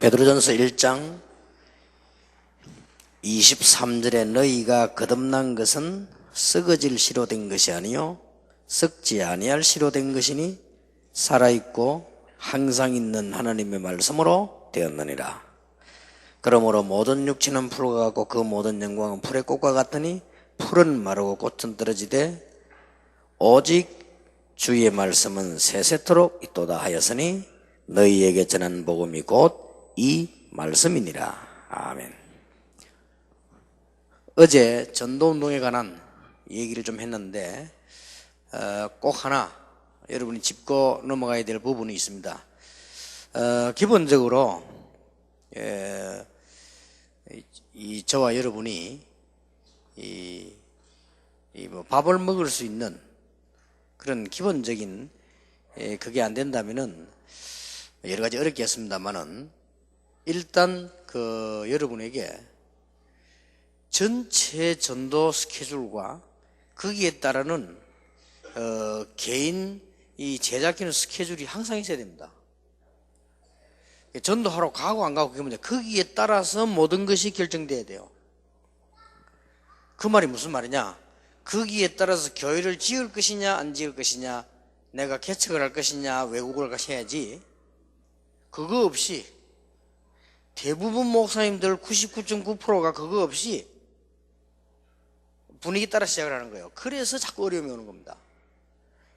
베드로전서 1장 23절에 너희가 거듭난 것은 썩어질 씨로 된 것이 아니요 썩지 아니할 씨로 된 것이니 살아있고 항상 있는 하나님의 말씀으로 되었느니라. 그러므로 모든 육체는 풀과 같고 그 모든 영광은 풀의 꽃과 같으니 풀은 마르고 꽃은 떨어지되 오직 주의 말씀은 세세토록 있도다 하였으니 너희에게 전한 복음이 곧 이 말씀이니라. 아멘. 어제 전도운동에 관한 얘기를 좀 했는데 꼭 하나 여러분이 짚고 넘어가야 될 부분이 있습니다. 기본적으로 이 저와 여러분이 뭐 밥을 먹을 수 있는 그런 기본적인 그게 안 된다면은 여러 가지 어렵겠습니다만은 일단 여러분에게 전체 전도 스케줄과 거기에 따르는 개인 이 제작하는 스케줄이 항상 있어야 됩니다. 전도하러 가고 안 가고 그게 문제. 거기에 따라서 모든 것이 결정돼야 돼요. 그 말이 무슨 말이냐? 거기에 따라서 교회를 지을 것이냐 안 지을 것이냐, 내가 개척을 할 것이냐 외국을 가셔야지. 그거 없이 대부분 목사님들 99.9%가 그거 없이 분위기 따라 시작을 하는 거예요. 그래서 자꾸 어려움이 오는 겁니다.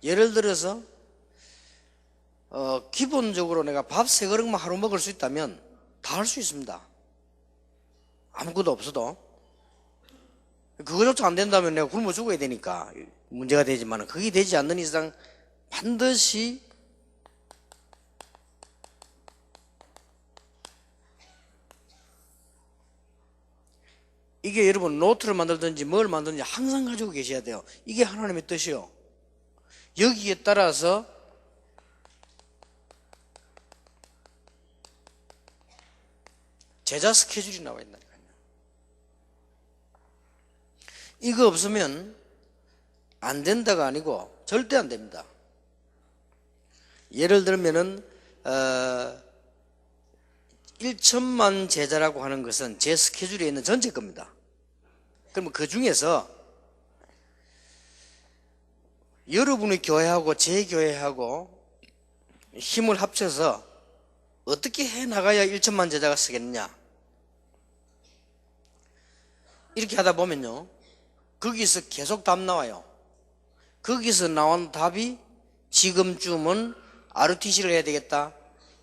예를 들어서 기본적으로 내가 밥 3그릇만 하루 먹을 수 있다면 다 할 수 있습니다. 아무것도 없어도. 그거조차 안 된다면 내가 굶어 죽어야 되니까 문제가 되지만 그게 되지 않는 이상 반드시 이게 여러분 노트를 만들든지 뭘 만들든지 항상 가지고 계셔야 돼요. 이게 하나님의 뜻이요. 여기에 따라서 제자 스케줄이 나와 있다니까요. 이거 없으면 안 된다가 아니고 절대 안 됩니다. 예를 들면은 1천만 제자라고 하는 것은 제 스케줄에 있는 전체 겁니다. 그러면 그 중에서 여러분의 교회하고 제 교회하고 힘을 합쳐서 어떻게 해나가야 1천만 제자가 쓰겠느냐, 이렇게 하다 보면요 거기서 계속 답 나와요. 거기서 나온 답이 지금쯤은 ROTC를 해야 되겠다,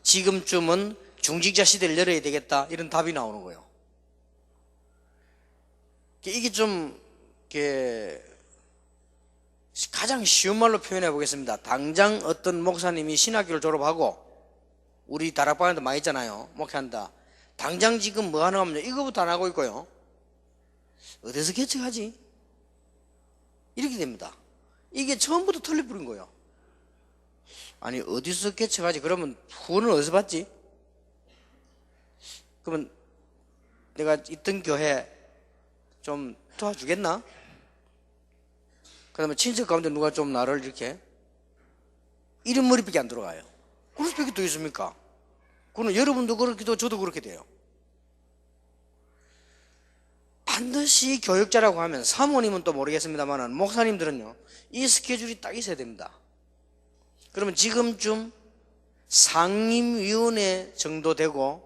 지금쯤은 중직자 시대를 열어야 되겠다, 이런 답이 나오는 거예요. 이게 좀 가장 쉬운 말로 표현해 보겠습니다. 당장 어떤 목사님이 신학교를 졸업하고 우리 다락방에도 많이 있잖아요. 목회한다. 당장 지금 뭐 하나 하면 이거부터 안 하고 있고요. 어디서 개척하지? 이렇게 됩니다. 이게 처음부터 틀려버린 거예요. 아니 어디서 개척하지? 그러면 후원을 어디서 받지? 그러면 내가 있던 교회 좀 도와주겠나? 그 다음에 친척 가운데 누가 좀 나를 이렇게, 이런 머리밖에 안 들어가요. 그럴 수밖에 또 있습니까? 그거는 여러분도 그렇기도 저도 그렇게 돼요. 반드시 교육자라고 하면, 사모님은 또 모르겠습니다만 목사님들은요 이 스케줄이 딱 있어야 됩니다. 그러면 지금쯤 상임위원회 정도 되고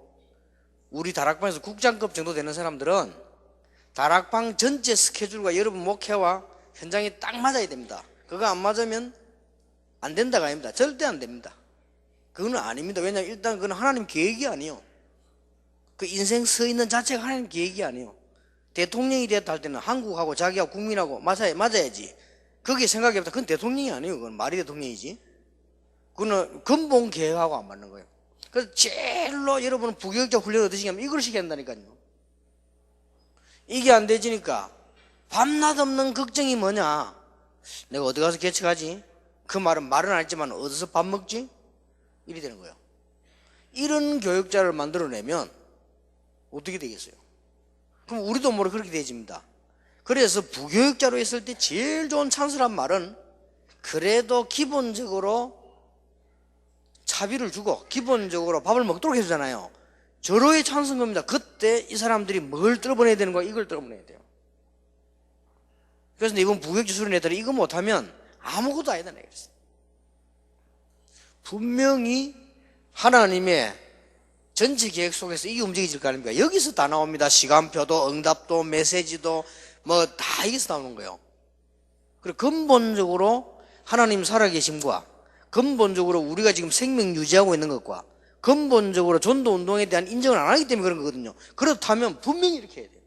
우리 다락방에서 국장급 정도 되는 사람들은 다락방 전체 스케줄과 여러분 목회와 현장이 딱 맞아야 됩니다. 그거 안 맞으면 안 된다가 아닙니다. 절대 안 됩니다. 그거는 아닙니다. 왜냐하면 일단 그건 하나님 계획이 아니에요. 그 인생 서 있는 자체가 하나님 계획이 아니에요. 대통령이 됐다 할 때는 한국하고 자기하고 국민하고 맞아야지. 거기에 생각이 없다. 그건 대통령이 아니에요. 그건 말이 대통령이지. 그거는 근본 계획하고 안 맞는 거예요. 그래서 제일로 여러분은 부교육자 훈련을 얻으시게 하면 이걸 시켜야 한다니까요. 이게 안 되지니까 밤낮 없는 걱정이 뭐냐, 내가 어디 가서 개척하지? 그 말은 안 했지만 어디서 밥 먹지? 이래 되는 거예요. 이런 교육자를 만들어내면 어떻게 되겠어요? 그럼 우리도 모르게 그렇게 되집니다. 그래서 부교육자로 있을 때 제일 좋은 찬스란 말은 그래도 기본적으로 차비를 주고 기본적으로 밥을 먹도록 해주잖아요. 절호의 찬성입니다. 그때 이 사람들이 뭘 뚫어내야 되는 거야? 이걸 뚫어내야 돼요. 그래서 이번 부교육자 수련 애들이 이거 못하면 아무것도 아니다 내가 그랬어요. 분명히 하나님의 전체 계획 속에서 이게 움직여질 거 아닙니까? 여기서 다 나옵니다. 시간표도, 응답도, 메시지도 뭐 다 여기서 나오는 거예요. 그리고 근본적으로 하나님 살아계심과 근본적으로 우리가 지금 생명 유지하고 있는 것과 근본적으로 전도 운동에 대한 인정을 안 하기 때문에 그런 거거든요. 그렇다면 분명히 이렇게 해야 돼요.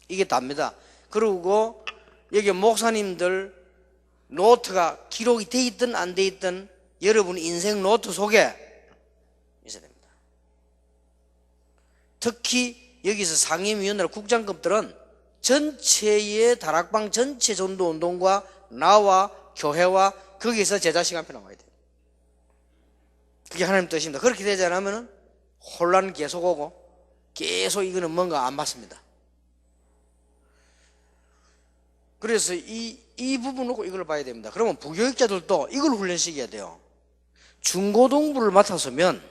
이게 답니다. 그리고 여기 목사님들 노트가 기록이 돼 있든 안 돼 있든 여러분 인생 노트 속에 있어야 됩니다. 특히 여기서 상임위원회나 국장급들은 전체의 다락방 전체 전도 운동과 나와 교회와 거기서 제자 시간표 나와야 돼요. 그게 하나님 뜻입니다. 그렇게 되지 않으면 혼란 계속 오고 계속 이거는 뭔가 안 맞습니다. 그래서 이 부분 놓고 이걸 봐야 됩니다. 그러면 부교육자들도 이걸 훈련시켜야 돼요. 중고등부를 맡았으면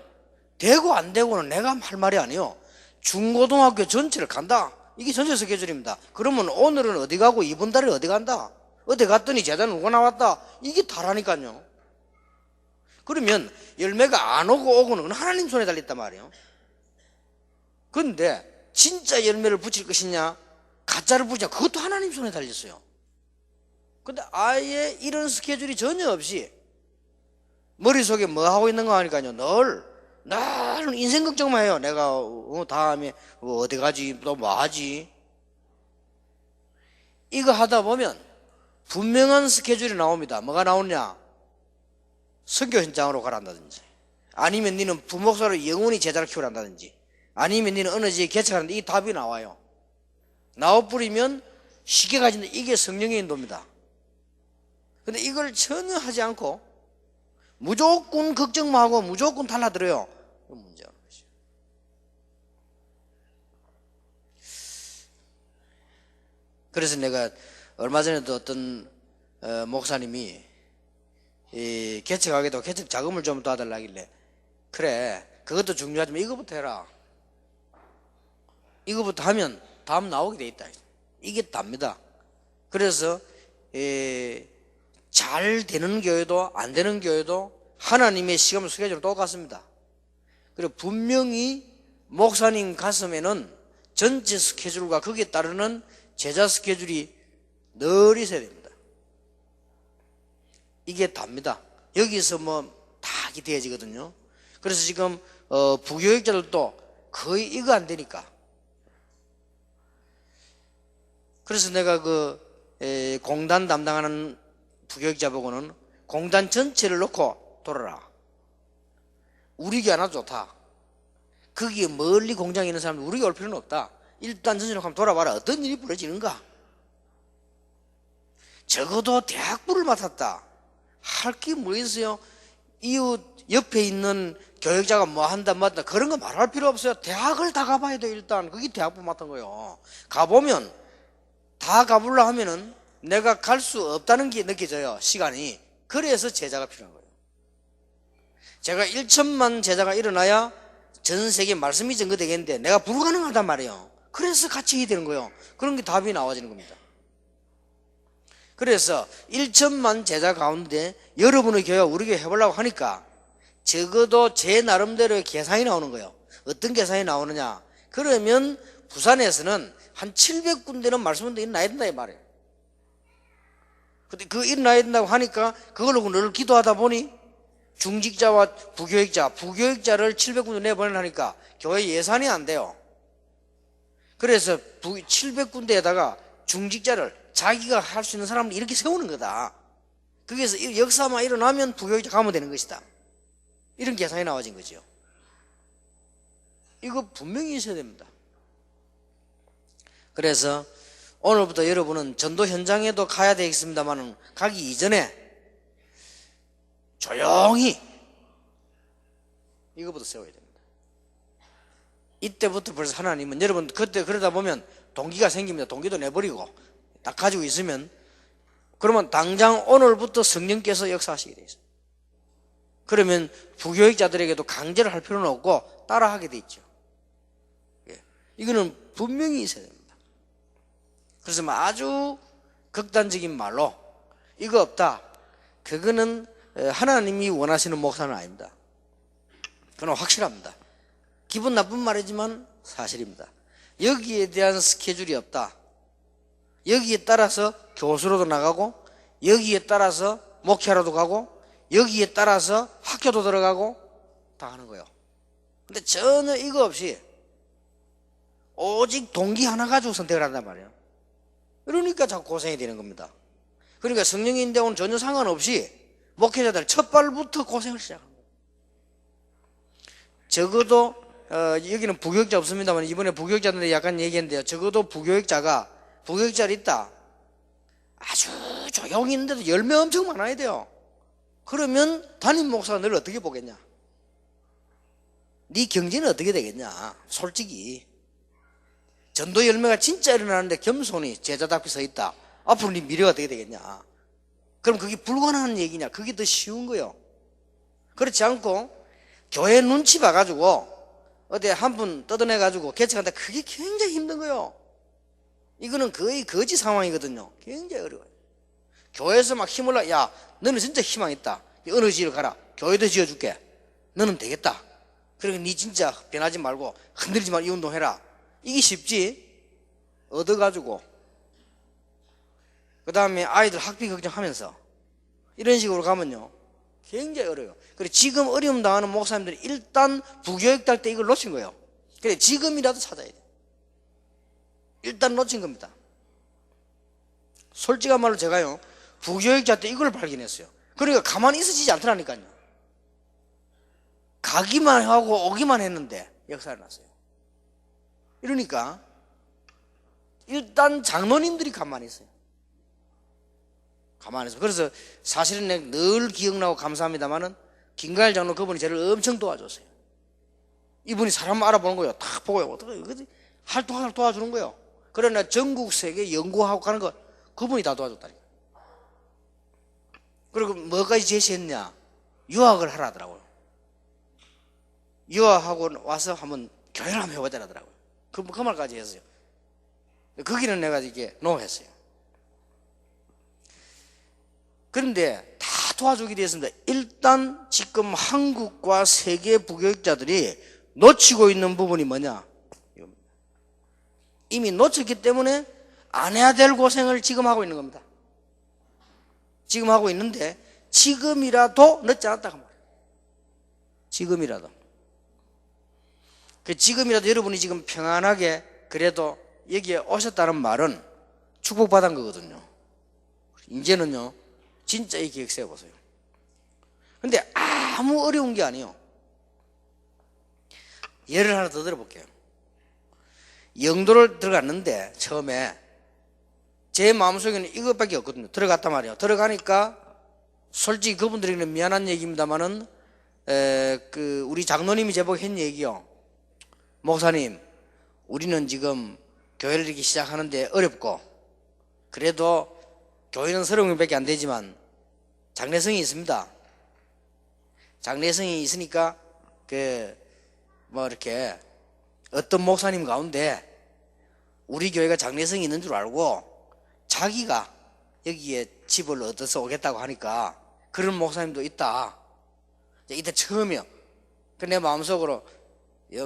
되고 안 되고는 내가 할 말이 아니에요. 중고등학교 전체를 간다. 이게 전체 스케줄입니다. 그러면 오늘은 어디 가고 이번 달에 어디 간다. 어디 갔더니 제자는 누가 나왔다. 이게 다라니까요. 그러면 열매가 안 오고 오고는 그건 하나님 손에 달렸단 말이에요. 그런데 진짜 열매를 붙일 것이냐 가짜를 붙이냐 그것도 하나님 손에 달렸어요. 근데 아예 이런 스케줄이 전혀 없이 머릿속에 뭐 하고 있는 거 하니까요. 늘 인생 걱정만 해요. 내가 다음에 어디 가지 또 뭐 하지. 이거 하다 보면 분명한 스케줄이 나옵니다. 뭐가 나오냐? 선교 현장으로 가란다든지 아니면 니는 부목사로 영원히 제자를 키우란다든지 아니면 니는 어느 지에 개척하는데 이 답이 나와요. 나와버리면 쉽게 가진다. 이게 성령의 인도입니다. 근데 이걸 전혀 하지 않고 무조건 걱정만 하고 무조건 달라들어요. 그건 문제가 거죠. 그래서 내가 얼마 전에도 어떤 목사님이 개척하게도 개척 자금을 좀 도와달라길래 그래 그것도 중요하지만 이거부터 해라. 이거부터 하면 다음 나오게 돼 있다. 이게 답니다. 그래서 잘 되는 교회도 안 되는 교회도 하나님의 시간 스케줄은 똑같습니다. 그리고 분명히 목사님 가슴에는 전체 스케줄과 거기에 따르는 제자 스케줄이 늘 있어야 됩니다. 이게 답니다. 여기서 뭐 다 기대해지거든요. 그래서 지금 부교육자들도 거의 이거 안 되니까. 그래서 내가 공단 담당하는 부교육자 보고는 공단 전체를 놓고 돌아라. 우리 교회 하나 좋다. 거기에 멀리 공장에 있는 사람들 우리 교회 올 필요는 없다. 일단 전체로 한번 돌아봐라. 어떤 일이 벌어지는가. 적어도 대학부를 맡았다. 할 게 뭐 있어요? 이웃 옆에 있는 교육자가 뭐 한다 맞다 그런 거 말할 필요 없어요. 대학을 다 가봐야 돼요. 일단 그게 대학부 맡은 거예요. 가보면 다 가보려 하면은 내가 갈 수 없다는 게 느껴져요. 시간이. 그래서 제자가 필요한 거예요. 제가 1천만 제자가 일어나야 전 세계 말씀이 전거되겠는데 내가 불가능하단 말이에요. 그래서 같이 해야 되는 거예요. 그런 게 답이 나와지는 겁니다. 그래서 1천만 제자 가운데 여러분의 교회와 우리 교회 해보려고 하니까 적어도 제 나름대로의 계산이 나오는 거예요. 어떤 계산이 나오느냐. 그러면 부산에서는 한 700군데는 말씀도 일어나야 된다 이 말이에요. 근데 그 일어나야 된다고 하니까 그걸로 늘 기도하다 보니 중직자와 부교육자를 700군데 내보내려니까 교회 예산이 안 돼요. 그래서 700군데에다가 중직자를 자기가 할 수 있는 사람을 이렇게 세우는 거다. 거기서 역사만 일어나면 부교육자 가면 되는 것이다. 이런 계산이 나와진 거죠. 이거 분명히 있어야 됩니다. 그래서 오늘부터 여러분은 전도 현장에도 가야 되겠습니다만 가기 이전에 조용히 이거부터 세워야 됩니다. 이때부터 벌써 하나님은 여러분 그때 그러다 보면 동기가 생깁니다. 동기도 내버리고 딱 가지고 있으면 그러면 당장 오늘부터 성령께서 역사하시게 돼 있어요. 그러면 부교육자들에게도 강제를 할 필요는 없고 따라하게 돼 있죠. 예. 이거는 분명히 있어야 됩니다. 그래서 뭐 아주 극단적인 말로 이거 없다, 그거는 하나님이 원하시는 목사는 아닙니다. 그건 확실합니다. 기분 나쁜 말이지만 사실입니다. 여기에 대한 스케줄이 없다, 여기에 따라서 교수로도 나가고, 여기에 따라서 목회로도 가고, 여기에 따라서 학교도 들어가고 다 하는 거예요. 근데 전혀 이거 없이 오직 동기 하나 가지고 선택을 한단 말이에요. 그러니까 자꾸 고생이 되는 겁니다. 그러니까 성령인데오는 전혀 상관없이 목회자들 첫 발부터 고생을 시작합니다. 적어도 여기는 부교육자 없습니다만 이번에 부교육자들한테 약간 얘기했는데요, 적어도 부교육자를 있다, 아주 조용히 있는데도 열매 엄청 많아야 돼요. 그러면 담임 목사가 너를 어떻게 보겠냐, 네 경제는 어떻게 되겠냐. 솔직히 전도 열매가 진짜 일어나는데 겸손히 제자답게 서 있다, 앞으로 네 미래가 어떻게 되겠냐. 그럼 그게 불가능한 얘기냐. 그게 더 쉬운 거예요. 그렇지 않고 교회 눈치 봐가지고 어디 한 분 뜯어내가지고 개척한다, 그게 굉장히 힘든 거예요. 이거는 거의 거지 상황이거든요. 굉장히 어려워요. 교회에서 막 힘을 야, 너는 진짜 희망 있다, 어느 지를 가라, 교회도 지어줄게, 너는 되겠다, 그러니까 니 진짜 변하지 말고 흔들리지 말고 이 운동해라. 이게 쉽지? 얻어가지고 그 다음에 아이들 학비 걱정하면서 이런 식으로 가면요 굉장히 어려워요. 그래 지금 어려움 당하는 목사님들이 일단 부교육할 때 이걸 놓친 거예요. 그래 지금이라도 찾아야 돼. 일단 놓친 겁니다. 솔직한 말로 제가요 부교육자 때 이걸 발견했어요. 그러니까 가만히 있어지지 않더라니까요. 가기만 하고 오기만 했는데 역사가 났어요. 이러니까 일단 장로님들이 가만히 있어요. 가만히 있어요. 그래서 사실은 내가 늘 기억나고 감사합니다만은 김가일 장로, 그분이 저를 엄청 도와줬어요. 이분이 사람 알아보는 거예요. 딱 보고요, 어떻게 활동을 도와주는 거예요. 그러나 전국 세계 연구하고 가는 거 그분이 다 도와줬다니까. 그리고 뭐까지 제시했냐, 유학을 하라 하더라고요. 유학하고 와서 한번 교회를 한번 해보자 하더라고요. 그 말까지 했어요. 거기는 내가 이게 노했어요. 그런데 다 도와주게 되었습니다. 일단 지금 한국과 세계 부교육자들이 놓치고 있는 부분이 뭐냐, 이미 놓쳤기 때문에 안 해야 될 고생을 지금 하고 있는 겁니다. 지금 하고 있는데 지금이라도 늦지 않았다 그 말이에요. 지금이라도. 지금이라도 여러분이 지금 평안하게 그래도 여기에 오셨다는 말은 축복받은 거거든요. 이제는요 진짜 이 계획 세워보세요. 근데 아무 어려운 게 아니에요. 예를 하나 더 들어볼게요. 영도를 들어갔는데 처음에 제 마음속에는 이것밖에 없거든요. 들어갔단 말이에요. 들어가니까 솔직히 그분들에게는 미안한 얘기입니다만은 우리 장로님이 제보고 한 얘기요, 목사님 우리는 지금 교회를 이렇게 시작하는데 어렵고 그래도 교회는 30명밖에 안 되지만 장래성이 있습니다. 장래성이 있으니까 이렇게 어떤 목사님 가운데 우리 교회가 장래성이 있는 줄 알고 자기가 여기에 집을 얻어서 오겠다고 하니까 그런 목사님도 있다. 이때 처음이요. 내 마음속으로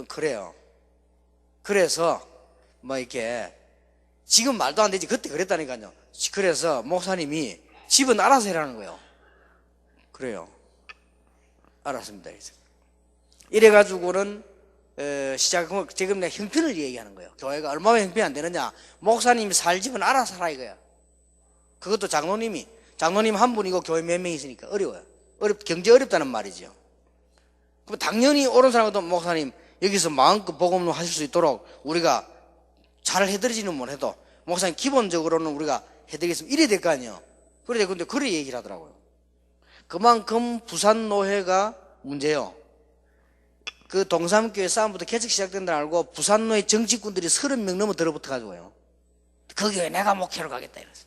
그래요. 그래서 이렇게 지금 말도 안 되지 그때 그랬다니까요. 그래서 목사님이 집은 알아서 해라는 거예요. 그래요. 알았습니다. 이래가지고는 지금 내가 형편을 얘기하는 거예요. 교회가 얼마나 형편이 안 되느냐. 목사님이 살 집은 알아서 하라 이거야. 그것도 장로님 한 분이고 교회 몇 명 있으니까 어려워요. 경제 어렵다는 말이죠. 그럼 당연히 옳은 사람도 목사님 여기서 마음껏 복음을 하실 수 있도록 우리가 잘 해드리지는 못해도 목사님 기본적으로는 우리가 해드리겠습니다. 이래야 될 거 아니에요. 그래 얘기를 하더라고요. 그만큼 부산 노회가 문제예요. 그 동삼교회 싸움부터 개척 시작된다 알고 부산노회 정치꾼들이 30명 넘어 들어붙어가지고요. 거기에 내가 목회로 가겠다 이랬어요.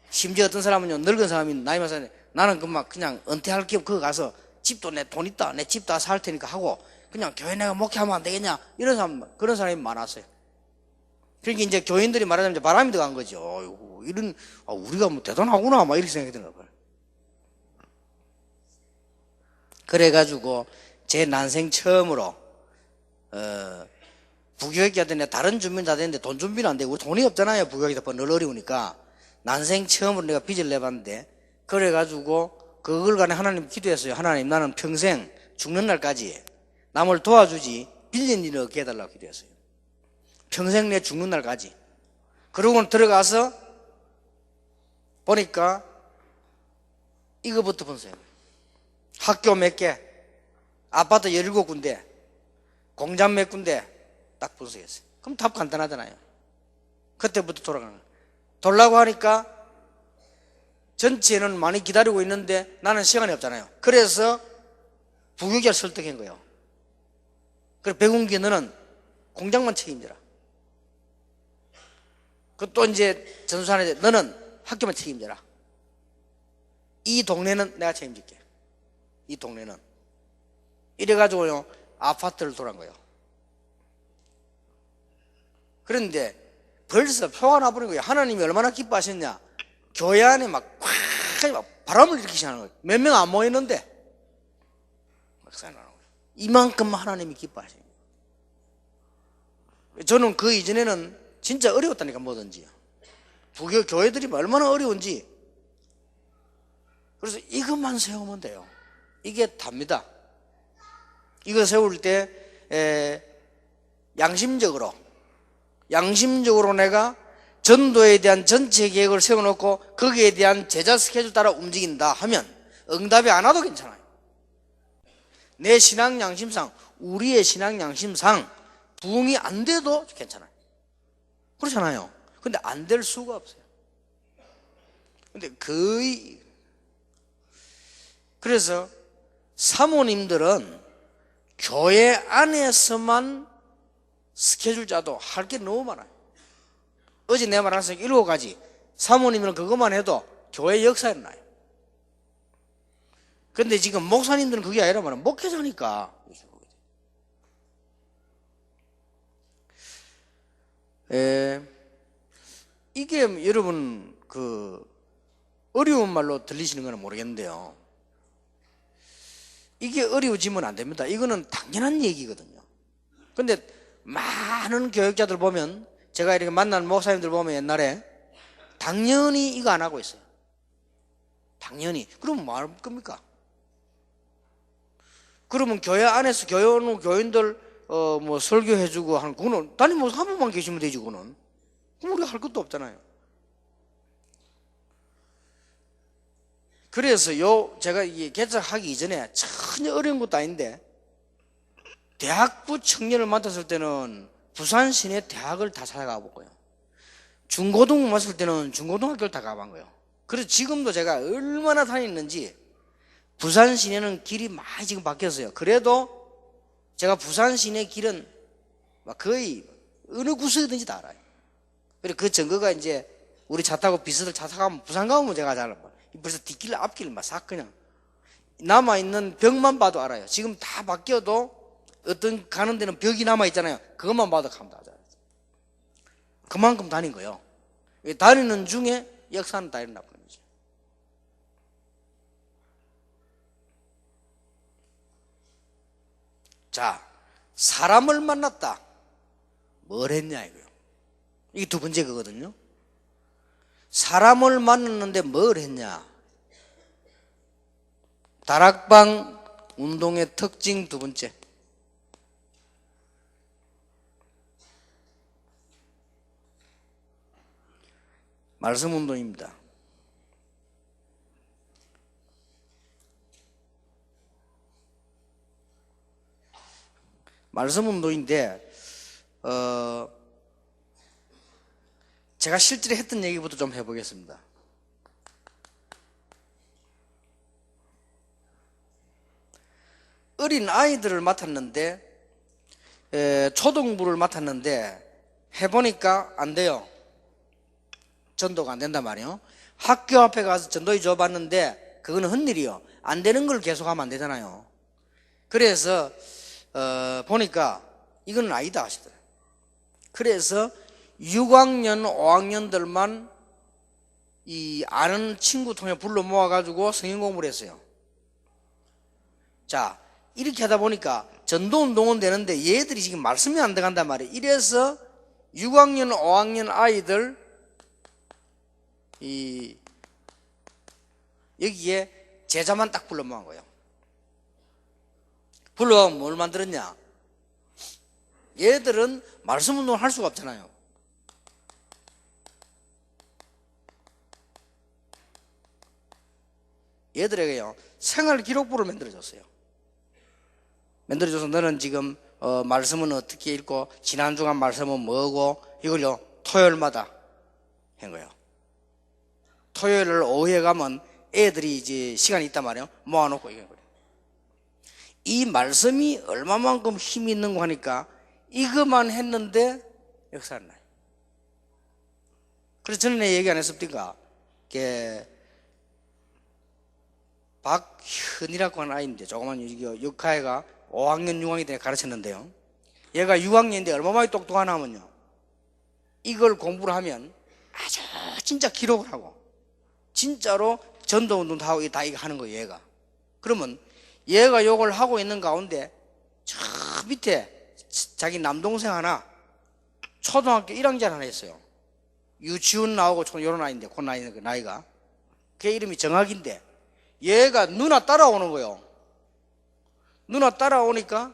심지어 어떤 사람은요, 늙은 사람이 나이 많은 사람이 나는 그냥 은퇴할 겸 거기 가서 집도 내 돈 있다, 내 집 다 살 테니까 하고 그냥 교회 내가 목회하면 안 되겠냐, 이런 사람, 그런 사람이 많았어요. 그러니까 이제 교인들이 말하자면 이제 바람이 들어간 거죠. 어이구, 우리가 뭐 대단하구나 막 이렇게 생각이 드는 거예요. 그래가지고 제 난생 처음으로 부교육자 되는데 다른 준비는 다 되는데 돈 준비는 안 되고 우리 돈이 없잖아요. 부교육자 늘 어려우니까 난생 처음으로 내가 빚을 내봤는데, 그래가지고 그걸 간에 하나님 기도했어요. 하나님, 나는 평생 죽는 날까지 남을 도와주지 빌린 일을 얻게 해달라고 기도했어요. 평생 내 죽는 날까지. 그러고 들어가서 보니까 이거부터 보세요. 학교 몇 개, 아파트 17군데, 공장 몇 군데 딱 분석했어요. 그럼 답 간단하잖아요. 그때부터 돌아가는 거예요. 돌라고 하니까 전체는 많이 기다리고 있는데 나는 시간이 없잖아요. 그래서 부교육자를 설득한 거예요. 그래, 백운기 너는 공장만 책임져라. 그 또 이제 전수하는데 너는 학교만 책임져라. 이 동네는 내가 책임질게. 이 동네는. 이래가지고요, 아파트를 돌아간 거예요. 그런데 벌써 표가 나버린 거예요. 하나님이 얼마나 기뻐하셨냐. 교회 안에 막 바람을 일으키시는 거예요. 몇 명 안 모이는데 막상 나는 거예요. 이만큼 하나님이 기뻐하시는 거예요. 저는 그 이전에는 진짜 어려웠다니까, 뭐든지. 부교 교회들이 얼마나 어려운지. 그래서 이것만 세우면 돼요. 이게 답니다. 이거 세울 때 양심적으로 내가 전도에 대한 전체 계획을 세워놓고 거기에 대한 제자 스케줄 따라 움직인다 하면 응답이 안 와도 괜찮아요. 내 신앙 양심상, 우리의 신앙 양심상 부응이 안 돼도 괜찮아요. 그렇잖아요. 근데 안 될 수가 없어요. 근데 그래서 사모님들은 교회 안에서만 스케줄 짜도 할 게 너무 많아요. 어제 내가 말한 7가지 사모님은 그것만 해도 교회 역사에 나요. 근데 지금 목사님들은 그게 아니라 말이야, 목회자니까. 이게 여러분 어려운 말로 들리시는 건 모르겠는데요, 이게 어려워지면 안 됩니다. 이거는 당연한 얘기거든요. 근데 많은 교육자들 보면, 제가 이렇게 만난 목사님들 보면 옛날에 당연히 이거 안 하고 있어요. 당연히. 그러면 뭐 할 겁니까? 그러면 교회 안에서 교인들 뭐 설교해주고 하는 그거는 담임 목사 한 분만 계시면 되지. 그거는 그럼 우리가 할 것도 없잖아요. 그래서 제가 이게 개척하기 이전에 전혀 어려운 것도 아닌데, 대학부 청년을 맡았을 때는 부산 시내 대학을 다 찾아가 보고요, 중고등 맡았을 때는 중고등학교를 다 가본 거예요. 그래서 지금도 제가 얼마나 다녔는지, 부산 시내는 길이 많이 지금 바뀌었어요. 그래도 제가 부산 시내 길은 거의 어느 구석이든지 다 알아요. 그리고 그 증거가 이제 우리 차 타고 비서들 차 타고 가면 부산 가면 제가 잘 알아요. 벌써 뒷길 앞길 싹 그냥 남아있는 벽만 봐도 알아요. 지금 다 바뀌어도 어떤 가는 데는 벽이 남아있잖아요. 그것만 봐도 가면 다 알아요. 그만큼 다닌 거예요. 다니는 중에 역사는 다닌다고 하는 거죠. 자, 사람을 만났다. 뭘 했냐 이거요. 이게 두 번째 거거든요. 사람을 만났는데 뭘 했냐. 다락방 운동의 특징 두 번째. 말씀 운동입니다. 말씀 운동인데, 제가 실제로 했던 얘기부터 좀 해보겠습니다. 어린 아이들을 맡았는데, 초등부를 맡았는데 해보니까 안 돼요. 전도가 안 된단 말이에요. 학교 앞에 가서 전도회 줘봤는데 그거는 헛일이요. 안 되는 걸 계속하면 안 되잖아요. 그래서 보니까 이건 아니다 하시더라고요. 그래서 6학년 5학년들만 이 아는 친구 통해 불러 모아가지고 성경 공부를 했어요. 자, 이렇게 하다 보니까 전도운동은 되는데 얘들이 지금 말씀이 안 들어간단 말이에요. 이래서 6학년 5학년 아이들 여기에 제자만 딱 불러 모은 거예요. 불러 뭘 만들었냐? 얘들은 말씀 운동을 할 수가 없잖아요. 얘들에게요 생활 기록부를 만들어줬어요. 만들어줘서 너는 지금 말씀은 어떻게 읽고 지난 주간 말씀은 뭐고 이걸요 토요일마다 한 거예요. 토요일을 오후에 가면 애들이 이제 시간이 있단 말이에요. 모아놓고 이거 그래요. 이 말씀이 얼마만큼 힘이 있는 거 하니까 이것만 했는데 역사가 나요. 그래서 전에 얘기 안 했습니까? 박현이라고 하는 아이인데 조그만 육하애가 5학년 6학년 때 가르쳤는데요. 얘가 6학년인데 얼마만에 똑똑하나 하면요 이걸 공부를 하면 아주 진짜 기록을 하고 진짜로 전도운동도 하고 다 이거 하는 거예요. 얘가 그러면 얘가 요걸 하고 있는 가운데 저 밑에 자기 남동생 하나 초등학교 1학년 하나 있어요. 유치원 나오고 요런 아이인데 그 나이가 걔 이름이 정학인데 얘가 누나 따라오는 거예요. 누나 따라오니까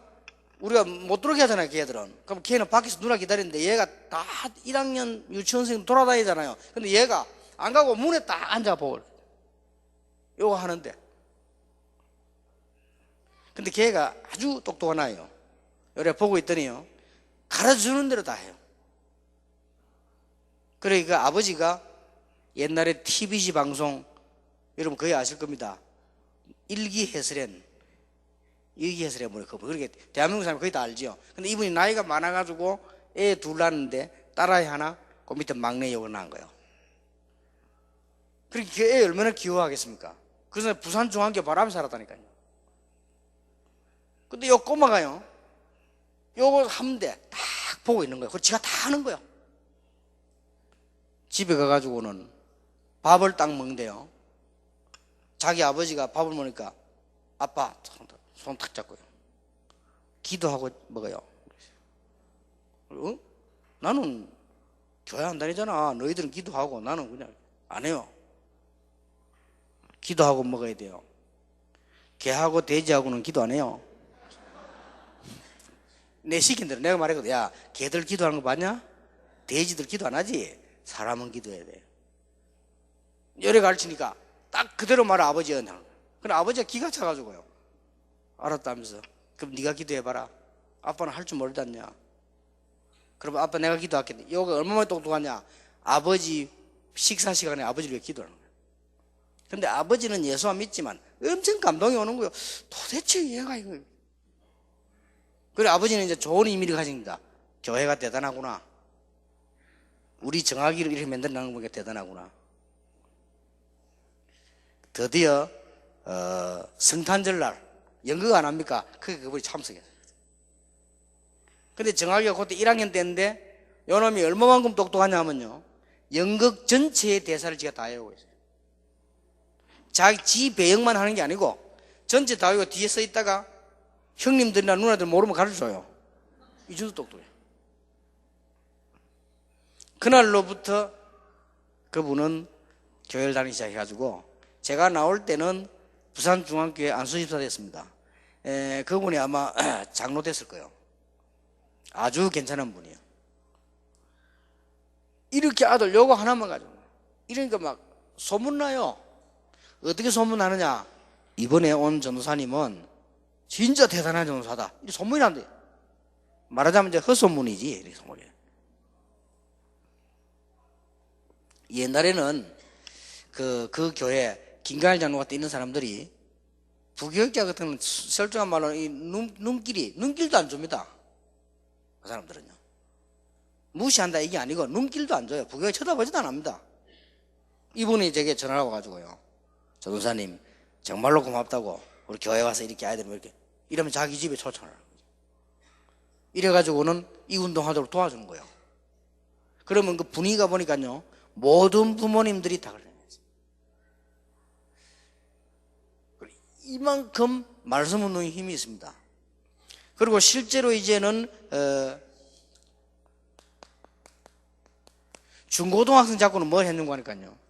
우리가 못 들어오게 하잖아요. 걔들은. 그럼 걔는 밖에서 누나 기다리는데 얘가 다 1학년 유치원생 돌아다니잖아요. 근데 얘가 안 가고 문에 딱 앉아보고 요거 하는데 근데 걔가 아주 똑똑한 아이요. 요래 보고 있더니요 가르쳐주는 대로 다 해요. 그러니까 아버지가 옛날에 TV지 방송 여러분 거의 아실 겁니다. 일기해설엔 뭐예요? 그렇게 대한민국 사람이 거의 다 알죠. 근데 이분이 나이가 많아가지고 애 둘 낳았는데 딸아이 하나 그 밑에 막내 욕을 낳은 거예요. 그렇게 애 얼마나 귀여워하겠습니까? 그래서 부산중앙교 바로 앞에 살았다니까요. 근데 요 꼬마가요 요거 하는데 딱 보고 있는 거예요. 그걸 지가 다 하는 거예요. 집에 가가지고는 밥을 딱 먹는데요 자기 아버지가 밥을 먹으니까 아빠 손 탁 잡고요 기도하고 먹어요. 나는 교회 안 다니잖아. 너희들은 기도하고 나는 그냥 안 해요. 기도하고 먹어야 돼요. 개하고 돼지하고는 기도 안 해요. 내 시킨 대로 내가 말했거든. 야 개들 기도하는 거 봤냐? 돼지들 기도 안 하지? 사람은 기도해야 돼. 열애 가르치니까 딱 그대로 말해 아버지가. 그럼 아버지가 기가 차가지고요 알았다면서 그럼 네가 기도해봐라. 아빠는 할 줄 모르지 않냐? 그럼 아빠 내가 기도할게. 이거 얼마나 똑똑하냐? 아버지 식사 시간에 아버지를 위해 기도하는 거예요. 근데 아버지는 예수만 믿지만 엄청 감동이 오는 거예요. 도대체 얘가 이거. 그래 아버지는 이제 좋은 의미를 가집니다. 교회가 대단하구나. 우리 정학이를 이렇게 만들어내는 거 보니까 대단하구나. 드디어 성탄절날 연극 안 합니까? 그분이 참석했어요. 근데 정학이가 그때 1학년 때인데 요놈이 얼마만큼 똑똑하냐면요 연극 전체의 대사를 지가 다 외우고 있어요. 지 배역만 하는 게 아니고 전체 다 외우고 뒤에 서 있다가 형님들이나 누나들 모르면 가르쳐줘요. 이 정도 똑똑해요. 그날로부터 그분은 교회를 다니기 시작해가지고 제가 나올 때는 부산중앙교회 안수집사 됐습니다. 그분이 아마 장로 됐을 거예요. 아주 괜찮은 분이에요. 이렇게 아들 요거 하나만 가지고 이러니까 막 소문나요. 어떻게 소문나느냐? 이번에 온 전도사님은 진짜 대단한 전도사다. 이 소문이 난대. 말하자면 이제 헛소문이지. 이렇게 소문이에요. 옛날에는 그 교회 김가일 장로 같은 있는 사람들이 부교육자 같은 설정한 말로 이 눈길도 안 줍니다. 그 사람들은요. 무시한다 이게 아니고 눈길도 안 줘요. 부교육 쳐다보지도 안 합니다. 이분이 제게 전화가 와가지고요. 전도사님 정말로 고맙다고 우리 교회 와서 이렇게 아이들 이렇게 이러면 자기 집에 초청을 하는 거죠. 이래가지고는 이 운동하도록 도와주는 거예요. 그러면 그 분위기가 보니까요 모든 부모님들이 다 그래요. 이만큼 말씀 운동에 힘이 있습니다. 그리고 실제로 이제는 중고등학생 잡고는 뭘 했는가 하니까요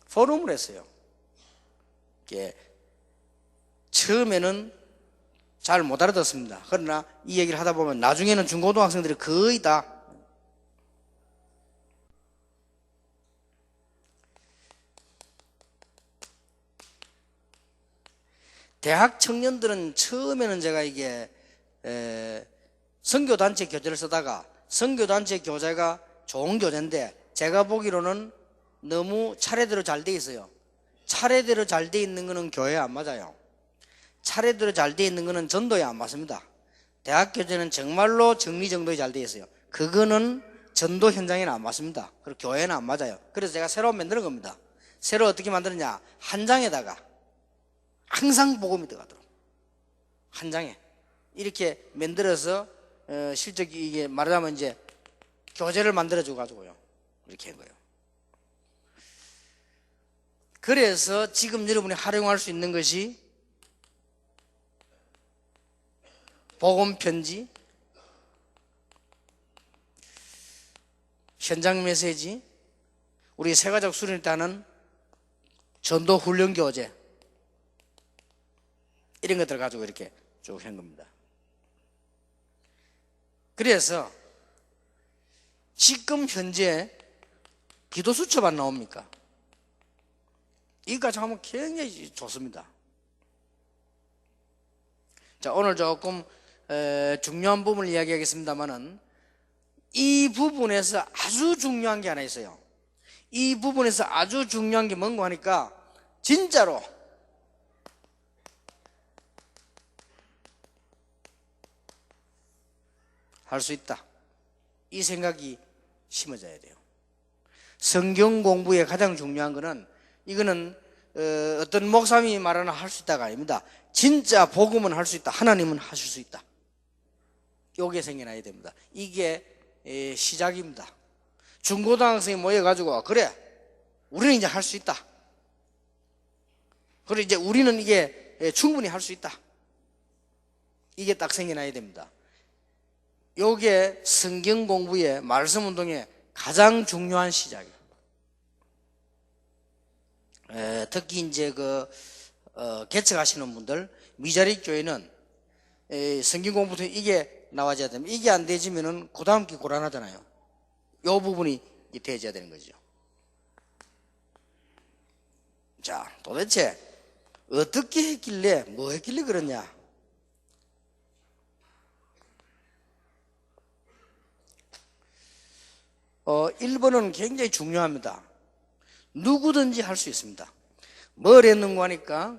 포럼을 했어요. 처음에는 잘 못 알아듣습니다. 그러나 이 얘기를 하다 보면 나중에는 중고등학생들이 거의 다 대학 청년들은 처음에는 제가 이게 선교단체 교재를 쓰다가 선교단체 교재가 좋은 교재인데 제가 보기로는 너무 차례대로 잘 돼 있어요. 차례대로 잘 돼 있는 거는 교회에 안 맞아요. 차례대로 잘 돼 있는 거는 전도에 안 맞습니다. 대학 교재는 정말로 정리정돈이 잘 돼 있어요. 그거는 전도 현장에는 안 맞습니다. 그리고 교회는 안 맞아요. 그래서 제가 새로 만드는 겁니다. 새로 어떻게 만드느냐, 한 장에다가 항상 복음이 들어가도록 한 장에 이렇게 만들어서 실제 이게 말하자면 이제 교재를 만들어 줘 가지고요 이렇게 한 거예요. 그래서 지금 여러분이 활용할 수 있는 것이 복음 편지, 현장 메시지, 우리 세가족 수련회 때 하는 전도 훈련 교재, 이런 것들을 가지고 이렇게 쭉 한 겁니다. 그래서 지금 현재 기도 수첩 안 나옵니까? 이거까지 하면 굉장히 좋습니다. 자, 오늘 조금 중요한 부분을 이야기하겠습니다만은 이 부분에서 아주 중요한 게 하나 있어요. 이 부분에서 아주 중요한 게 뭔가 하니까 진짜로 할 수 있다, 이 생각이 심어져야 돼요. 성경 공부에 가장 중요한 거는 이거는 어떤 목사님이 말하는 할 수 있다가 아닙니다. 진짜 복음은 할 수 있다, 하나님은 하실 수 있다, 요게 생겨나야 됩니다. 이게 시작입니다. 중고등학생이 모여가지고 그래 우리는 이제 할 수 있다, 그리고 이제 우리는 이게 충분히 할 수 있다, 이게 딱 생겨나야 됩니다. 요게 성경 공부의 말씀 운동의 가장 중요한 시작이에요. 특히 이제 개척하시는 분들, 미자립 교회는 성경 공부도 이게 나와줘야 됩니다. 이게 안 되지면은 그 다음 게 곤란하잖아요. 요 부분이 되어져야 되는 거죠. 자, 도대체 어떻게 했길래 뭐 했길래 그러냐? 1번은 굉장히 중요합니다. 누구든지 할 수 있습니다. 뭘 했는가 하니까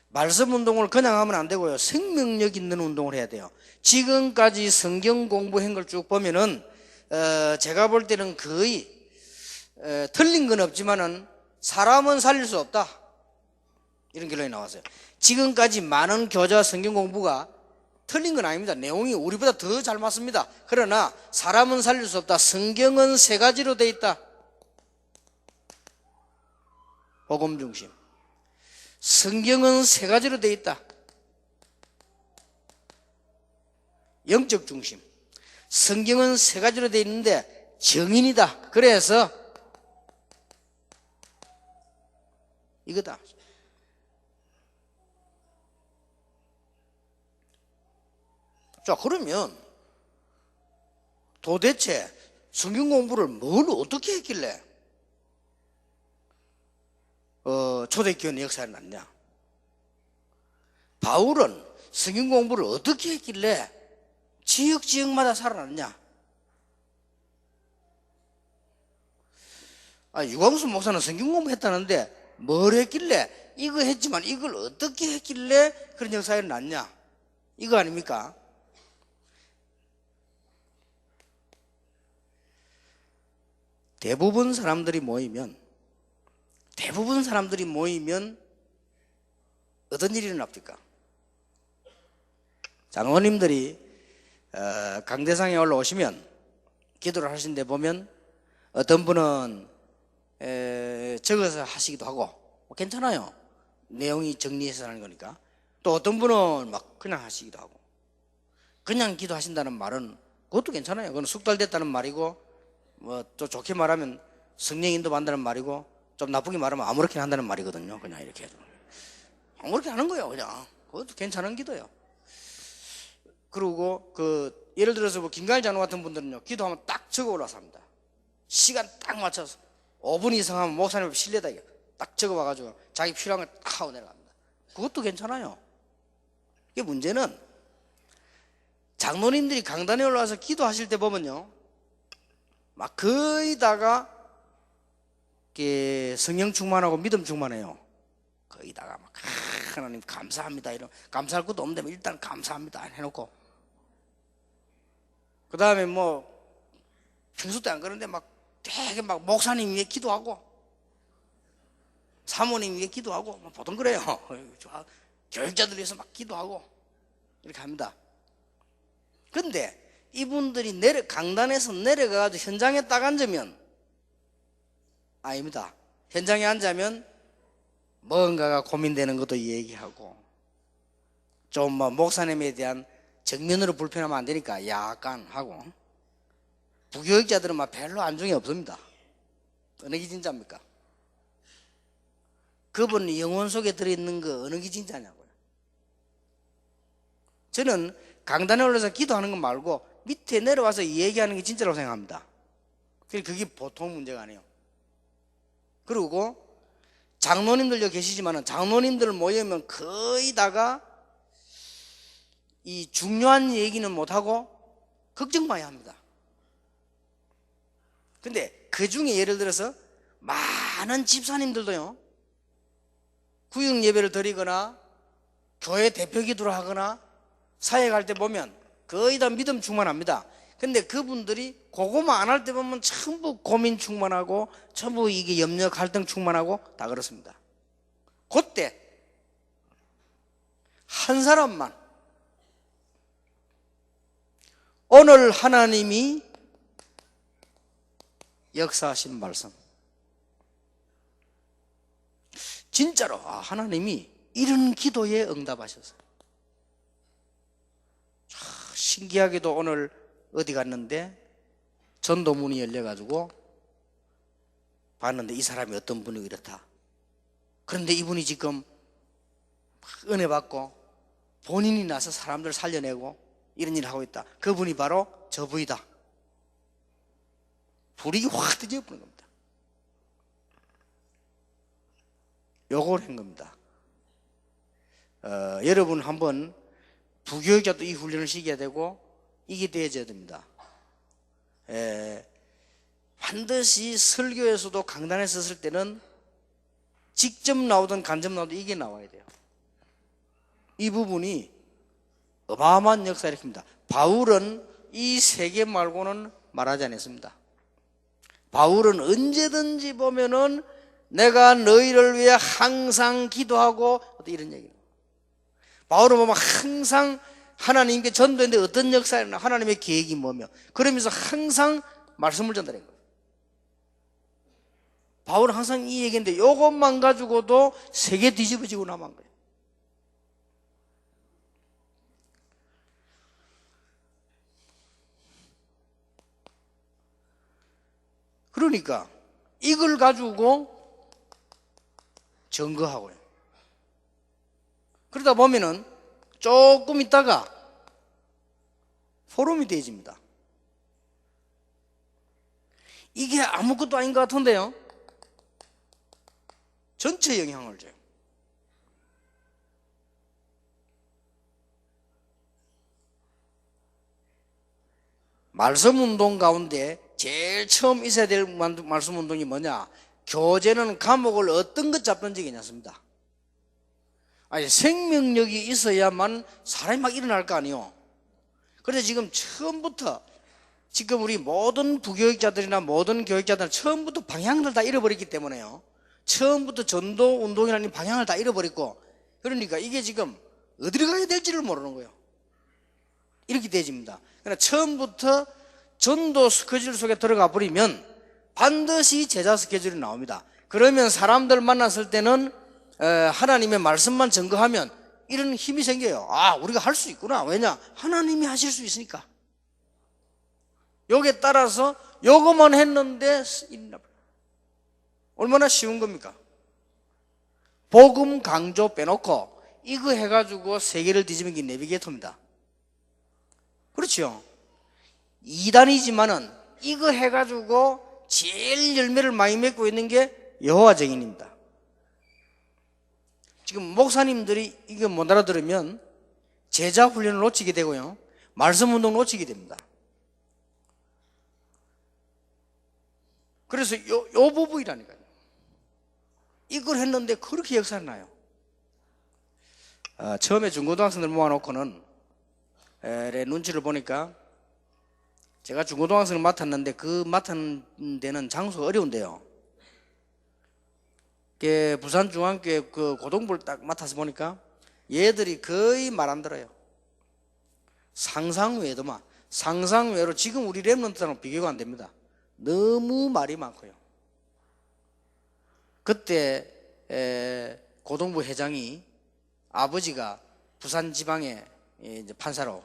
말씀 운동을 그냥 하면 안 되고요. 생명력 있는 운동을 해야 돼요. 지금까지 성경 공부한 걸 쭉 보면은 제가 볼 때는 거의 틀린 건 없지만은 사람은 살릴 수 없다, 이런 결론이 나왔어요. 지금까지 많은 교재와 성경 공부가 틀린 건 아닙니다. 내용이 우리보다 더 잘 맞습니다. 그러나 사람은 살릴 수 없다. 성경은 세 가지로 되어 있다. 복음 중심. 성경은 세 가지로 되어 있다. 영적 중심. 성경은 세 가지로 되어 있는데 정인이다. 그래서 이거다. 자, 그러면 도대체 성경 공부를 뭘 어떻게 했길래 초대교회 역사에 났냐? 바울은 성경 공부를 어떻게 했길래 지역마다 살아났냐? 유광수 목사는 성경 공부했다는데 뭘 했길래, 이거 했지만 이걸 어떻게 했길래 그런 역사에 났냐? 이거 아닙니까? 대부분 사람들이 모이면 어떤 일이 일어납니까? 장로님들이 강대상에 올라오시면 기도를 하시는데 보면 어떤 분은 적어서 하시기도 하고 괜찮아요. 내용이 정리해서 하는 거니까. 또 어떤 분은 막 그냥 하시기도 하고. 그냥 기도하신다는 말은 그것도 괜찮아요. 그건 숙달됐다는 말이고, 뭐 또 좋게 말하면 성령 인도받는다는 말이고, 좀 나쁘게 말하면 아무렇게나 한다는 말이거든요. 그냥 이렇게 해도 아무렇게 하는 거예요. 그냥 그것도 괜찮은 기도예요. 그리고 예를 들어서 뭐 김가일 장로 같은 분들은요, 기도하면 딱 적어 올라서 합니다. 시간 딱 맞춰서 5분 이상 하면 목사님 실례다 이게 딱 적어 와가지고 자기 필요한 걸 딱 하고 내려갑니다. 그것도 괜찮아요. 이게 문제는 장로님들이 강단에 올라와서 기도하실 때 보면요, 막 거의 다가 성령 충만하고 믿음 충만해요. 거의 다가 막 하나님 감사합니다 이런, 감사할 것도 없는데 일단 감사합니다 해놓고, 그 다음에 뭐 평소 때 안 그러는데 막 되게 막 목사님 위해 기도하고 사모님 위해 기도하고 뭐 보통 그래요. 교육자들 위해서 막 기도하고 이렇게 합니다. 근데 이분들이 강단에서 내려가가지고 현장에 딱 앉으면 아닙니다. 현장에 앉으면 뭔가가 고민되는 것도 얘기하고, 좀 뭐 목사님에 대한 정면으로 불편하면 안 되니까 약간 하고, 부교육자들은 막 별로 안중이 없습니다. 어느 게 진짜입니까? 그분 영혼 속에 들어있는 거 어느 게 진짜냐고요. 저는 강단에 올라서 기도하는 것 말고 밑에 내려와서 얘기하는 게 진짜라고 생각합니다. 그게 보통 문제가 아니에요. 그리고 장로님들도 계시지만 장로님들 모이면 거의 다가 이 중요한 얘기는 못하고 걱정만 해야 합니다. 근데 그 중에 예를 들어서 많은 집사님들도요, 구역 예배를 드리거나 교회 대표 기도를 하거나 사회 갈 때 보면 거의 다 믿음 충만합니다. 근데 그분들이 그거만 안 할 때 보면 전부 고민 충만하고 전부 이게 염려 갈등 충만하고 다 그렇습니다. 그때 한 사람만 오늘 하나님이 역사하신 말씀, 진짜로 하나님이 이런 기도에 응답하셨어요. 신기하게도 오늘 어디 갔는데 전도문이 열려가지고 봤는데 이 사람이 어떤 분이 이렇다. 그런데 이분이 지금 은혜 받고 본인이 나서 사람들 살려내고 이런 일을 하고 있다. 그분이 바로 저분이다. 불이 확 뒤집어버린 겁니다. 요걸 한 겁니다. 여러분 한번 부교육자도 이 훈련을 시켜야 되고 이게 되어져야 됩니다. 반드시 설교에서도 강단에 섰을 때는 직접 나오든 간접 나오든 이게 나와야 돼요. 이 부분이 어마어마한 역사를 일으킵니다. 바울은 이 세 개 말고는 말하지 않았습니다. 바울은 언제든지 보면은 내가 너희를 위해 항상 기도하고 이런 얘기예요. 바울은 보면 항상 하나님께 전도했는데 어떤 역사나 하나님의 계획이 뭐며 그러면서 항상 말씀을 전달한 거예요. 바울은 항상 이 얘기인데 이것만 가지고도 세계 뒤집어지고 남은 거예요. 그러니까 이걸 가지고 증거하고요. 그러다 보면은 조금 있다가 포럼이 되어집니다. 이게 아무것도 아닌 것 같은데요, 전체 영향을 줘요. 말씀운동 가운데 제일 처음 있어야 될 말씀운동이 뭐냐? 교재는 과목을 어떤 것 잡든지 괜찮습니다. 아니, 생명력이 있어야만 사람이 막 일어날 거 아니에요. 그래서 지금 처음부터 지금 우리 모든 부교육자들이나 모든 교육자들은 처음부터 방향을 다 잃어버렸기 때문에요. 처음부터 전도 운동이라는 방향을 다 잃어버렸고, 그러니까 이게 지금 어디로 가야 될지를 모르는 거예요. 이렇게 되집니다. 그러니까 처음부터 전도 스케줄 속에 들어가 버리면 반드시 제자 스케줄이 나옵니다. 그러면 사람들 만났을 때는 하나님의 말씀만 증거하면 이런 힘이 생겨요. 아, 우리가 할 수 있구나. 왜냐? 하나님이 하실 수 있으니까. 여기에 따라서 요거만 했는데 얼마나 쉬운 겁니까? 복음 강조 빼놓고 이거 해가지고 세계를 뒤집은 게 내비게이터입니다. 그렇죠? 이단이지만은 이거 해가지고 제일 열매를 많이 맺고 있는 게 여호와 증인입니다. 지금 목사님들이 이거 못 알아들으면 제자 훈련을 놓치게 되고요, 말씀 운동 놓치게 됩니다. 그래서 요 부분이라니까요. 이걸 했는데 그렇게 역사가 나요. 처음에 중고등학생들 모아놓고는 눈치를 보니까, 제가 중고등학생을 맡았는데 그 맡은 데는 장소가 어려운데요. 부산중앙교회 그 고등부를 딱 맡아서 보니까 얘들이 거의 말 안 들어요. 상상외도만. 상상외로 지금 우리 랩런트랑 비교가 안 됩니다. 너무 말이 많고요. 그때 고등부 회장이 아버지가 부산 지방에 이제 판사로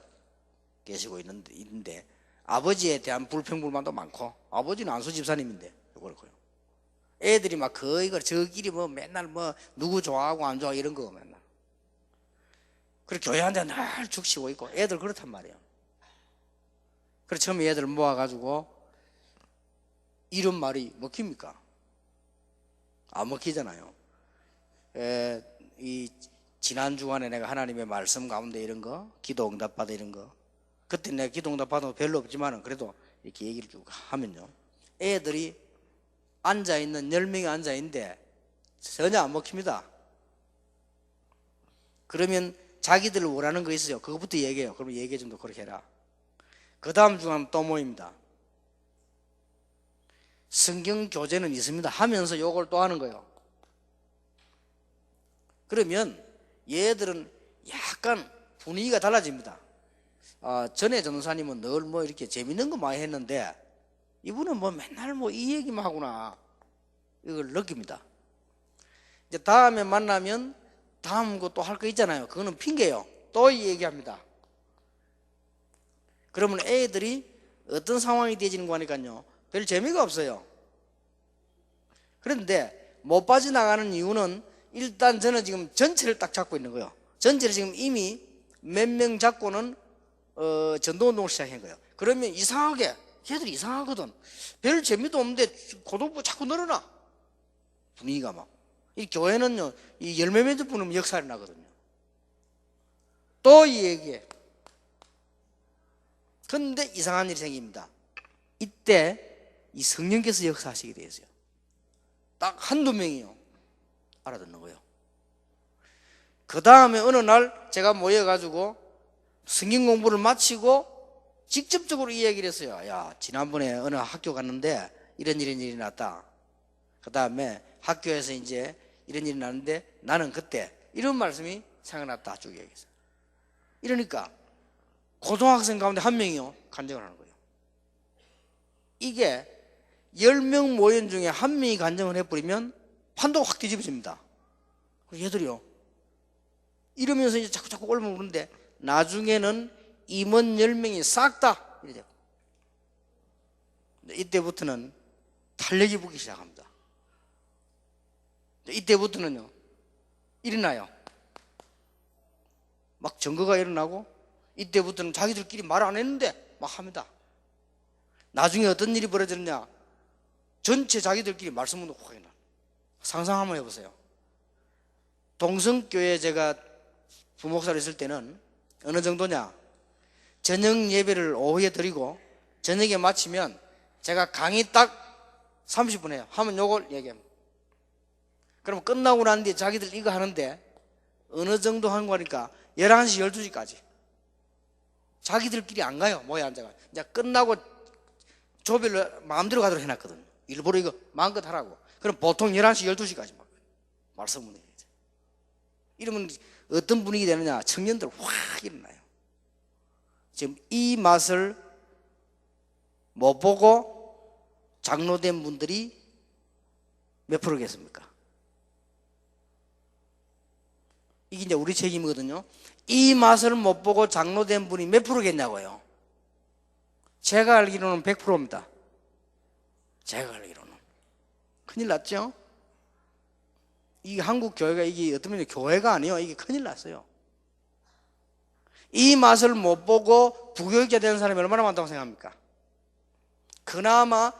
계시고 있는데 아버지에 대한 불평불만도 많고, 아버지는 안수 집사님인데 그렇고요. 애들이 막 거의 저끼리 뭐 맨날 뭐 누구 좋아하고 안 좋아하고 이런 거 맨날. 그리고 교회 한테 날 죽치고 있고 애들 그렇단 말이에요. 그래서 처음에 애들 모아가지고 이런 말이 먹힙니까? 안 먹히잖아요. 이 지난 주간에 내가 하나님의 말씀 가운데 이런 거, 기도 응답 받아 이런 거, 그때 내가 기도 응답 받은 거 별로 없지만은 그래도 이렇게 얘기를 쭉 하면요, 애들이 앉아있는 10명이 앉아있는데 전혀 안 먹힙니다. 그러면 자기들 원하는 거 있어요. 그거부터 얘기해요. 그러면 얘기해 좀 더 그렇게 해라. 그 다음 주간 또 모입니다. 성경 교재는 있습니다 하면서 요걸 또 하는 거예요. 그러면 얘들은 약간 분위기가 달라집니다. 전에 전도사님은 늘 뭐 이렇게 재밌는 거 많이 했는데 이분은 뭐 맨날 뭐 이 얘기만 하구나, 이걸 느낍니다. 이제 다음에 만나면 다음 거 또 할 거 있잖아요. 그거는 핑계예요. 또 이 얘기합니다. 그러면 애들이 어떤 상황이 되어지는 거 하니까요, 별 재미가 없어요. 그런데 못 빠져나가는 이유는 일단 저는 지금 전체를 딱 잡고 있는 거예요. 전체를 지금 이미 몇 명 잡고는 전도운동을 시작한 거예요. 그러면 이상하게 걔들이 이상하거든. 별 재미도 없는데 고등부 자꾸 늘어나. 분위기가 막. 이 교회는요, 이 열매 맺을 뿐이면 역사를 나거든요. 또 이 얘기해. 그런데 이상한 일이 생깁니다. 이때 이 성령께서 역사하시게 되었어요. 딱 한두 명이요, 알아듣는 거예요. 그 다음에 어느 날 제가 모여가지고 성경 공부를 마치고 직접적으로 이 얘기를 했어요. 야, 지난번에 어느 학교 갔는데 이런 일이 났다. 그 다음에 학교에서 이제 이런 일이 났는데 나는 그때 이런 말씀이 생각났다. 쭉 얘기했어요. 이러니까 고등학생 가운데 한 명이요, 간증을 하는 거예요. 이게 10명 모임 중에 한 명이 간증을 해버리면 판도가 확 뒤집어집니다. 얘들이요, 이러면서 이제 자꾸 올라오는데 나중에는 임원 10명이 싹 다 이래. 이때부터는 탄력이 붙기 시작합니다. 이때부터는요, 일어나요. 막 증거가 일어나고, 이때부터는 자기들끼리 말 안 했는데 막 합니다. 나중에 어떤 일이 벌어졌느냐, 전체 자기들끼리 말씀문도 확 해놔. 상상 한번 해보세요. 동성교회 제가 부목사로 있을 때는 어느 정도냐, 저녁 예배를 오후에 드리고 저녁에 마치면 제가 강의 딱 30분 해요. 하면 요걸 얘기합니다. 그럼 끝나고 난 뒤에 자기들 이거 하는데 어느 정도 하는 거니까 11시 12시까지 자기들끼리 안 가요. 모여 앉아가. 이제 끝나고 조별로 마음대로 가도록 해놨거든. 일부러 이거 마음껏 하라고. 그럼 보통 11시, 12시까지 막 말씀을 해야 돼. 이러면 어떤 분위기 되느냐? 청년들 확 일어나요. 지금 이 맛을 못 보고 장로된 분들이 몇 프로겠습니까? 이게 이제 우리 책임이거든요. 이 맛을 못 보고 장로된 분이 몇 프로겠냐고요? 제가 알기로는 100%입니다. 제가 알기로는. 큰일 났죠? 이 한국 교회가 이게 어떤 면에 교회가 아니에요. 이게 큰일 났어요. 이 맛을 못 보고 부교육자 되는 사람이 얼마나 많다고 생각합니까? 그나마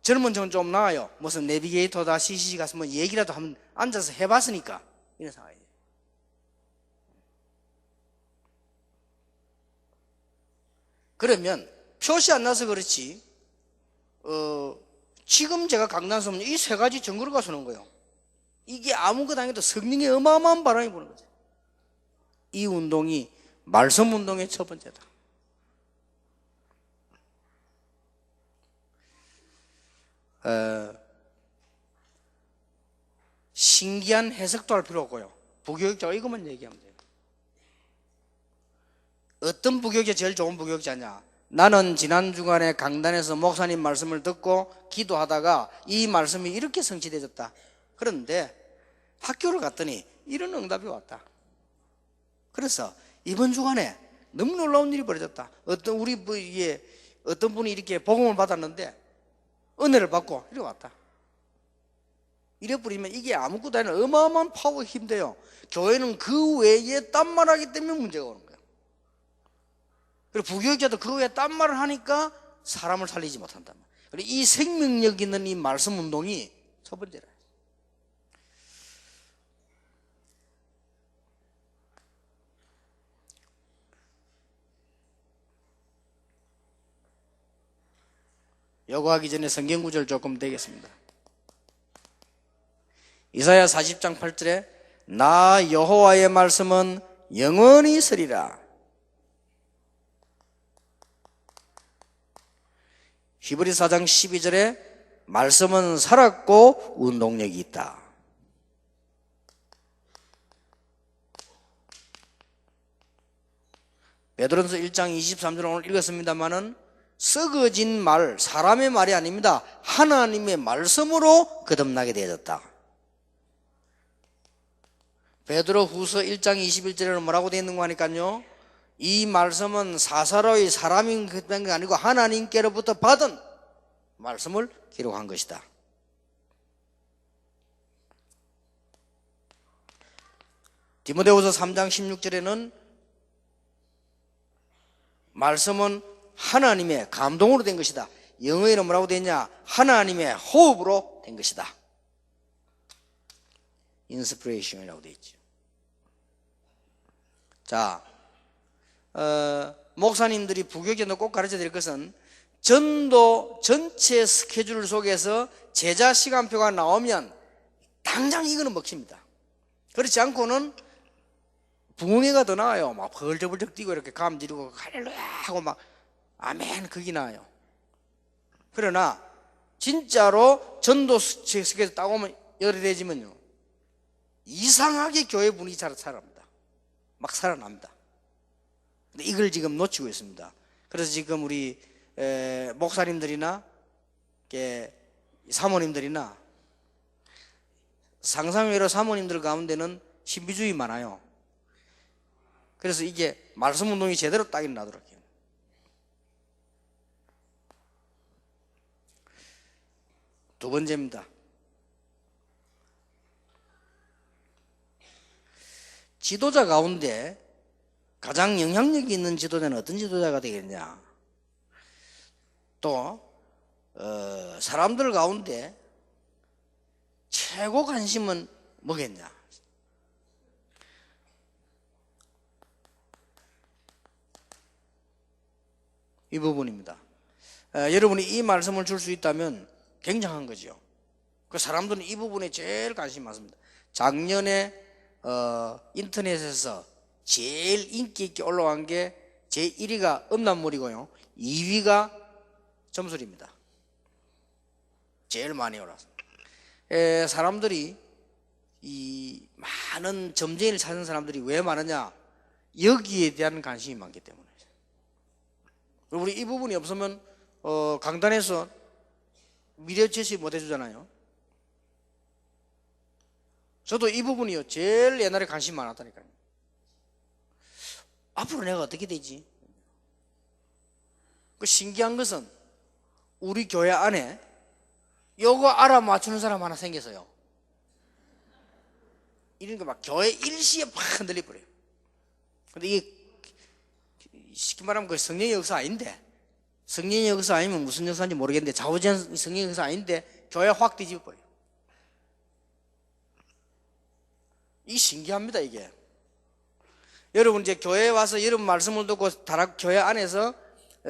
젊은 층은 좀 나아요. 무슨 내비게이터다 CCC 가서 뭐 얘기라도 한번 앉아서 해봤으니까 이런 상황이에요. 그러면 표시 안 나서 그렇지 지금 제가 강단서면 이 세 가지 증거를 가서는 거예요. 이게 아무것도 아니어도 성령의 어마어마한 바람이 부는 거죠. 이 운동이 말씀 운동의 첫 번째다. 신기한 해석도 할 필요 없고요. 부교육자가 이것만 얘기하면 돼요. 어떤 부교육자 제일 좋은 부교육자냐? 나는 지난 주간에 강단에서 목사님 말씀을 듣고 기도하다가 이 말씀이 이렇게 성취되었다. 그런데 학교를 갔더니 이런 응답이 왔다. 그래서 이번 주간에 너무 놀라운 일이 벌어졌다. 어떤 분이 이렇게 복음을 받았는데 은혜를 받고 이렇게 왔다. 이래 버리면 이게 아무것도 아니라 어마어마한 파워 힘돼요. 교회는 그 외에 딴 말하기 때문에 문제가 오는 거예요. 그리고 부교육자도 그 외에 딴 말을 하니까 사람을 살리지 못한단 말이에요. 그리고 이 생명력 있는 이 말씀 운동이 첫 번째라. 요거 하기 전에 성경 구절 조금 되겠습니다. 이사야 40장 8절에 나 여호와의 말씀은 영원히 서리라. 히브리 4장 12절에 말씀은 살았고 운동력이 있다. 베드로전서 1장 23절 오늘 읽었습니다마는 썩어진 말, 사람의 말이 아닙니다. 하나님의 말씀으로 거듭나게 되어졌다. 베드로 후서 1장 21절에는 뭐라고 되어 있는 거 하니까요, 이 말씀은 사사로이 사람이 그런 게 아니고 하나님께로부터 받은 말씀을 기록한 것이다. 디모데후서 3장 16절에는 말씀은 하나님의 감동으로 된 것이다. 영어에는 뭐라고 되어 있냐? 하나님의 호흡으로 된 것이다. 인스피레이션이라고 되어 있죠. 자, 목사님들이 부교육자도 꼭 가르쳐 드릴 것은 전도 전체 스케줄 속에서 제자 시간표가 나오면 당장 이거는 먹힙니다. 그렇지 않고는 부흥회가 더 나아요. 막 벌쩍벌쩍 뛰고 이렇게 감 지르고 할렐루야 하고 막 아멘 그게 나아요. 그러나 진짜로 전도 스케줄 딱 오면 열이 되지면요 이상하게 교회 분위기 잘 살아납니다. 막 살아납니다. 근데 이걸 지금 놓치고 있습니다. 그래서 지금 우리 목사님들이나 사모님들이나 상상외로 사모님들 가운데는 신비주의 많아요. 그래서 이게 말씀 운동이 제대로 딱 일어나더라고요. 두 번째입니다. 지도자 가운데 가장 영향력이 있는 지도자는 어떤 지도자가 되겠냐? 또 사람들 가운데 최고 관심은 뭐겠냐? 이 부분입니다. 여러분이 이 말씀을 줄 수 있다면 굉장한 거죠. 그 사람들은 이 부분에 제일 관심이 많습니다. 작년에 인터넷에서 제일 인기 있게 올라간 게 제 1위가 음란물이고요. 2위가 점술입니다. 제일 많이 올랐습니다. 사람들이 이 많은 점쟁이를 찾는 사람들이 왜 많으냐? 여기에 대한 관심이 많기 때문에. 우리 이 부분이 없으면 강단에서 미래 제시 못 해주잖아요. 저도 이 부분이요 제일 옛날에 관심 많았다니까요. 앞으로 내가 어떻게 되지? 그 신기한 것은 우리 교회 안에 요거 알아맞추는 사람 하나 생겼어요. 이런 거 막 교회 일시에 팍 흔들려 버려요. 근데 이게 쉽게 말하면 그 성령의 역사 아닌데, 성령의 역사 아니면 무슨 역사인지 모르겠는데 좌우지간 성령의 역사 아닌데 교회 확 뒤집어 버려요. 이 신기합니다. 이게 여러분 이제 교회에 와서 여러분 말씀을 듣고 교회 안에서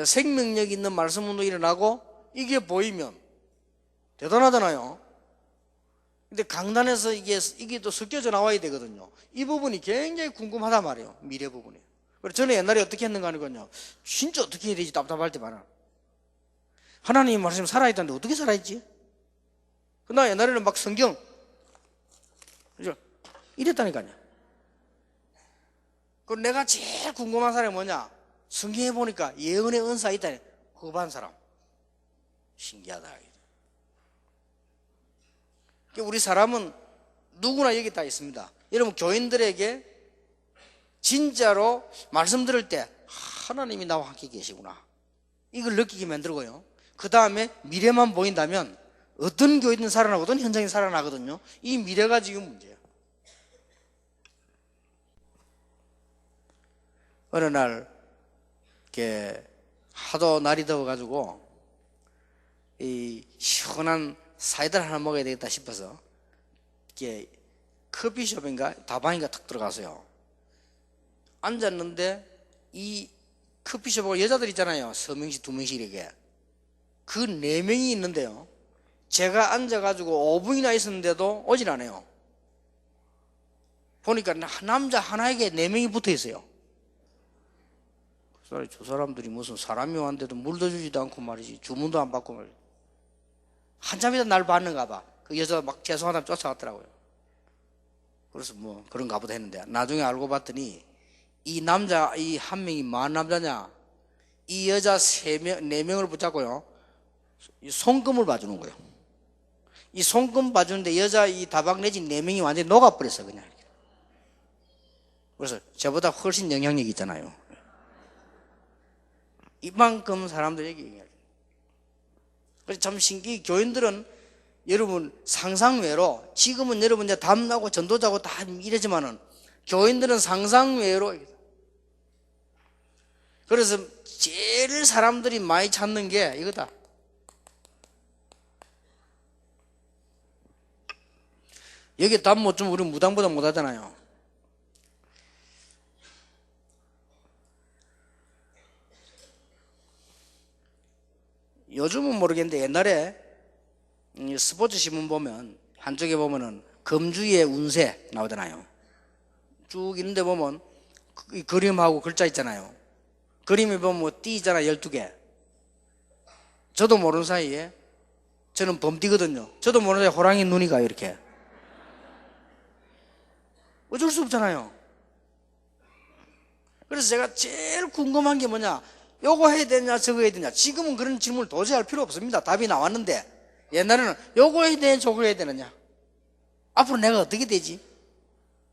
생명력 있는 말씀으로 일어나고 이게 보이면 대단하잖아요. 근데 강단에서 이게 또 섞여져 나와야 되거든요. 이 부분이 굉장히 궁금하단 말이에요. 미래 부분이. 그래서 저는 옛날에 어떻게 했는가 하는군요. 진짜 어떻게 해야 되지 답답할 때 많아. 하나님 말씀 살아있다는데 어떻게 살아있지? 나 옛날에는 막 성경 이랬다니까요. 그럼 내가 제일 궁금한 사람이 뭐냐? 성경에 보니까 예언의 은사가 있다니. 그거 반 사람. 신기하다. 우리 사람은 누구나 여기 다 있습니다. 여러분 교인들에게 진짜로 말씀 들을 때 하나님이 나와 함께 계시구나 이걸 느끼게 만들고요. 그 다음에 미래만 보인다면 어떤 교인은 살아나고 어떤 현장이 살아나거든요. 이 미래가 지금 문제예요. 어느 날 이렇게 하도 날이 더워가지고 이 시원한 사이다를 하나 먹어야 되겠다 싶어서 이렇게 커피숍인가 다방인가 탁 들어가서요. 앉았는데 이 커피숍에 여자들 있잖아요. 3명씩 2명씩 이렇게 그 4명이 있는데요. 제가 앉아가지고 5분이나 있었는데도 오질 않아요. 보니까 남자 하나에게 4명이 붙어 있어요. 저 사람들이 무슨 사람이 왔는데도 물도 주지도 않고 말이지, 주문도 안 받고 말이지. 한참이다 날 봤는가 봐. 그 여자가 막 죄송하다고 쫓아갔더라고요. 그래서 뭐 그런가 보다 했는데 나중에 알고 봤더니 이 남자 이 한 명이 뭐한 남자냐, 이 여자 4명을 붙잡고요 이 손금을 봐주는 거예요. 이 손금 봐주는데 여자 이 다방 내지 4명이 완전히 녹아버렸어 그냥. 그래서 저보다 훨씬 영향력이 있잖아요. 이만큼 사람들에게 영향력. 그래서 참 신기히 교인들은 여러분 상상외로, 지금은 여러분 이제 담나고 전도자고 다 이러지만은 교인들은 상상외로. 그래서 제일 사람들이 많이 찾는 게 이거다. 여기 담 못 주면 우리 무당보다 못하잖아요. 요즘은 모르겠는데 옛날에 스포츠 신문 보면 한쪽에 보면은 금주의 운세 나오잖아요. 쭉 있는데 보면 그림하고 글자 있잖아요. 그림에 보면 뭐 띠 있잖아 12개. 저도 모르는 사이에, 저는 범띠거든요. 저도 모르는 사이에 호랑이 눈이 가요 이렇게. 어쩔 수 없잖아요. 그래서 제가 제일 궁금한 게 뭐냐, 요거 해야 되냐 저거 해야 되냐. 지금은 그런 질문을 도저히 할 필요 없습니다. 답이 나왔는데 옛날에는 요거 해야 되냐 저거 해야 되느냐, 앞으로 내가 어떻게 되지,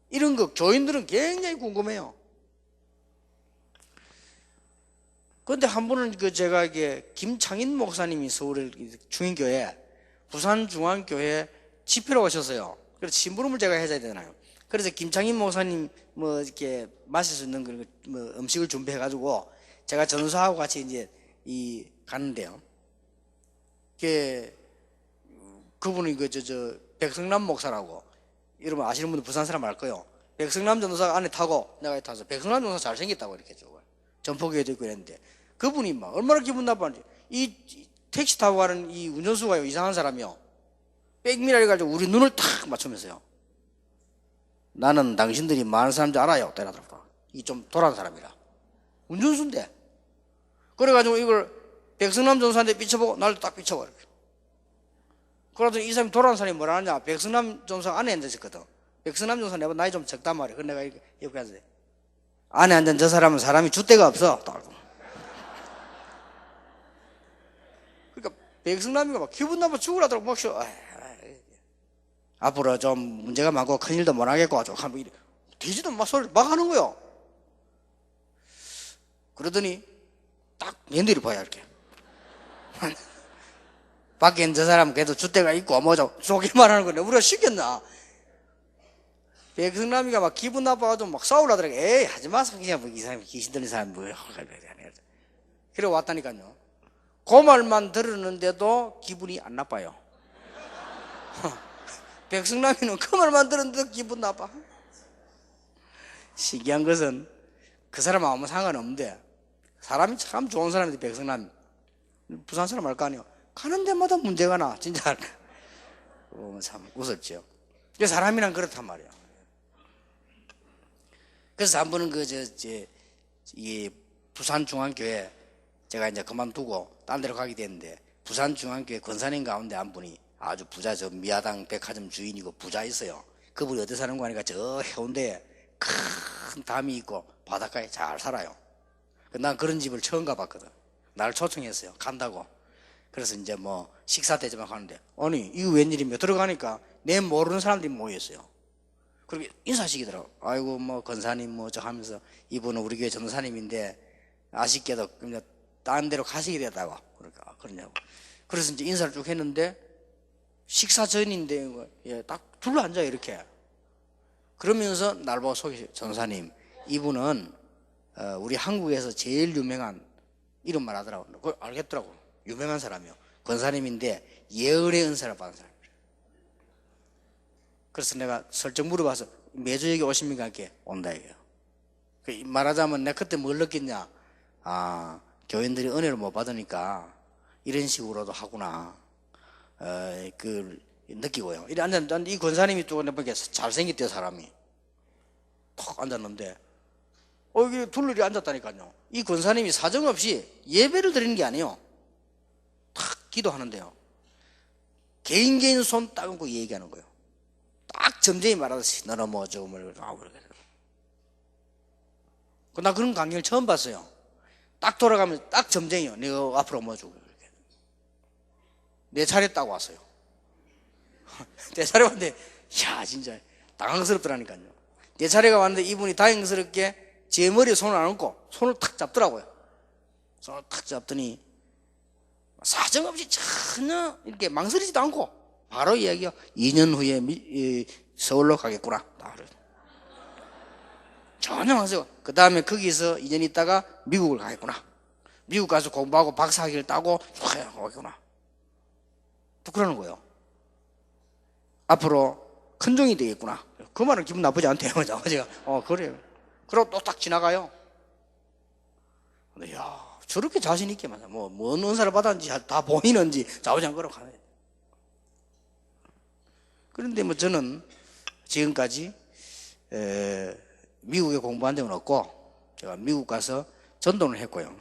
이런 거 교인들은 굉장히 궁금해요. 그런데 한 번은 제가 이게 김창인 목사님이 서울 중인교회 부산중앙교회 집회로 오셨어요. 그래서 심부름을 제가 해줘야 되잖아요. 그래서 김창인 목사님 뭐 이렇게 마실 수 있는 뭐 음식을 준비해가지고 제가 전사하고 같이 이제 가는데요. 그분이 백성남 목사라고, 여러분 아시는 분들 부산 사람 알 거예요. 백성남 전도사 안에 타고 내가 타서 백성남 전도사 잘생겼다고 이렇게 전포교회도 있고 이랬는데, 그분이 막 얼마나 기분 나빠하는지, 이 택시 타고 가는 이 운전수가요 이상한 사람이요, 백미라를 가지고 우리 눈을 탁 맞추면서요, 나는 당신들이 많은 사람 줄 알아요 때라더라고. 이 좀 돌아간 사람이라 운전수인데. 그래가지고 이걸 백성남 전사한테 삐쳐보고 나를 딱 삐쳐봐. 이렇게. 그러더니 이 사람이 돌아온 사람이 뭐라 하냐. 백성남 전사 안에 앉아있거든. 백성남 전사 내가 나이 좀 적단 말이야. 그래서 내가 이렇게 앉아. 안에 앉은 저 사람은 사람이 줏대가 없어. 그러니까 백성남이가 막 기분 나빠 죽으라더라고. 막 쉬어. 앞으로 좀 문제가 많고 큰일도 못 하겠고 하면 이래. 되지도 막 소리를 막 하는 거요. 그러더니 딱 며느리 봐야 이렇게. 밖에 있는 저 사람은 그래도 줏대가 있고 뭐죠. 속이 말하는 건데 우리가 시켰나. 백성남이가 막 기분 나빠가지고 막 싸우려더라고. 에이 하지마. 그냥 뭐 이 사람이 귀신 들린 사람이 뭐야. 그래 왔다니까요. 그 말만 들었는데도 기분이 안 나빠요. 백성남이는 그 말만 들었는데도 기분 나빠. 신기한 것은 그 사람은 아무 상관없는데 사람이 참 좋은 사람인데 백성남 부산 사람 할 거 아니에요. 가는 데마다 문제가 나 진짜. 참 무섭죠. 사람이란 그렇단 말이에요. 그래서 한 번은 이 부산중앙교회 제가 이제 그만두고 딴 데로 가게 됐는데 부산중앙교회 권사님 가운데 한 분이 아주 부자, 저 미아당 백화점 주인이고 부자 있어요. 그분이 어디 사는 거 하니까 저 해운대에 큰 담이 있고 바닷가에 잘 살아요. 난 그런 집을 처음 가봤거든. 나를 초청했어요. 간다고. 그래서 이제 뭐 식사 때쯤에 가는데 아니 이거 웬일이며 들어가니까 내 모르는 사람들이 모였어요. 그렇게 인사하시더라고. 아이고 뭐 권사님 뭐 저 하면서 이분은 우리 교회 전도사님인데 아쉽게도 그냥 딴 데로 가시게 됐다고. 그러니까 그러냐고. 그래서 이제 인사를 쭉 했는데 식사 전인데 딱 둘러 앉아요 이렇게. 그러면서 날 보고 소개. 전사님 이분은 우리 한국에서 제일 유명한 이런 말 하더라고. 그걸 알겠더라고. 유명한 사람이요. 권사님인데 예언의 은사를 받은 사람이에요. 그래서 내가 설정 물어봐서 매주 여기 오십니까? 이렇게 온다 이거예요. 말하자면 내가 그때 뭘 느꼈냐. 아 교인들이 은혜를 못 받으니까 이런 식으로도 하구나. 그 느끼고요. 이래 앉았는데 이 권사님이 또 보니까 잘생겼대요. 사람이 탁 앉았는데 여기 둘러리 앉았다니까요. 이 권사님이 사정없이 예배를 드리는 게 아니에요. 탁 기도하는데요. 개인 손 따고 얘기하는 거예요. 딱 점쟁이 말하듯이 너는 뭐 저거 뭐 나 그런 광경을 처음 봤어요. 딱 돌아가면 딱 점쟁이요. 내가 앞으로 뭐 주고 내 차례 따고 왔어요. 내 차례 왔는데 야 진짜 당황스럽더라니까요. 내 차례가 왔는데 이분이 다행스럽게 제 머리에 손을 안 얹고 손을 탁 잡더라고요. 손을 탁 잡더니 사정없이 전혀 이렇게 망설이지도 않고 바로 이야기요. 2년 후에 서울로 가겠구나. 전혀 망설이고 그 다음에 거기서 2년 있다가 미국을 가겠구나. 미국 가서 공부하고 박사학위를 따고 가겠구나. 또 그러는 거예요. 앞으로 큰 종이 되겠구나. 그 말은 기분 나쁘지 않대요. 제가 그래요. 그러고 또 딱 지나가요. 근데 야 저렇게 자신 있게 말이야. 뭔 은사를 받았는지 다 보이는지 좌우장거로 가네. 그런데 뭐 저는 지금까지 미국에 공부한 적은 없고 제가 미국 가서 전도를 했고요.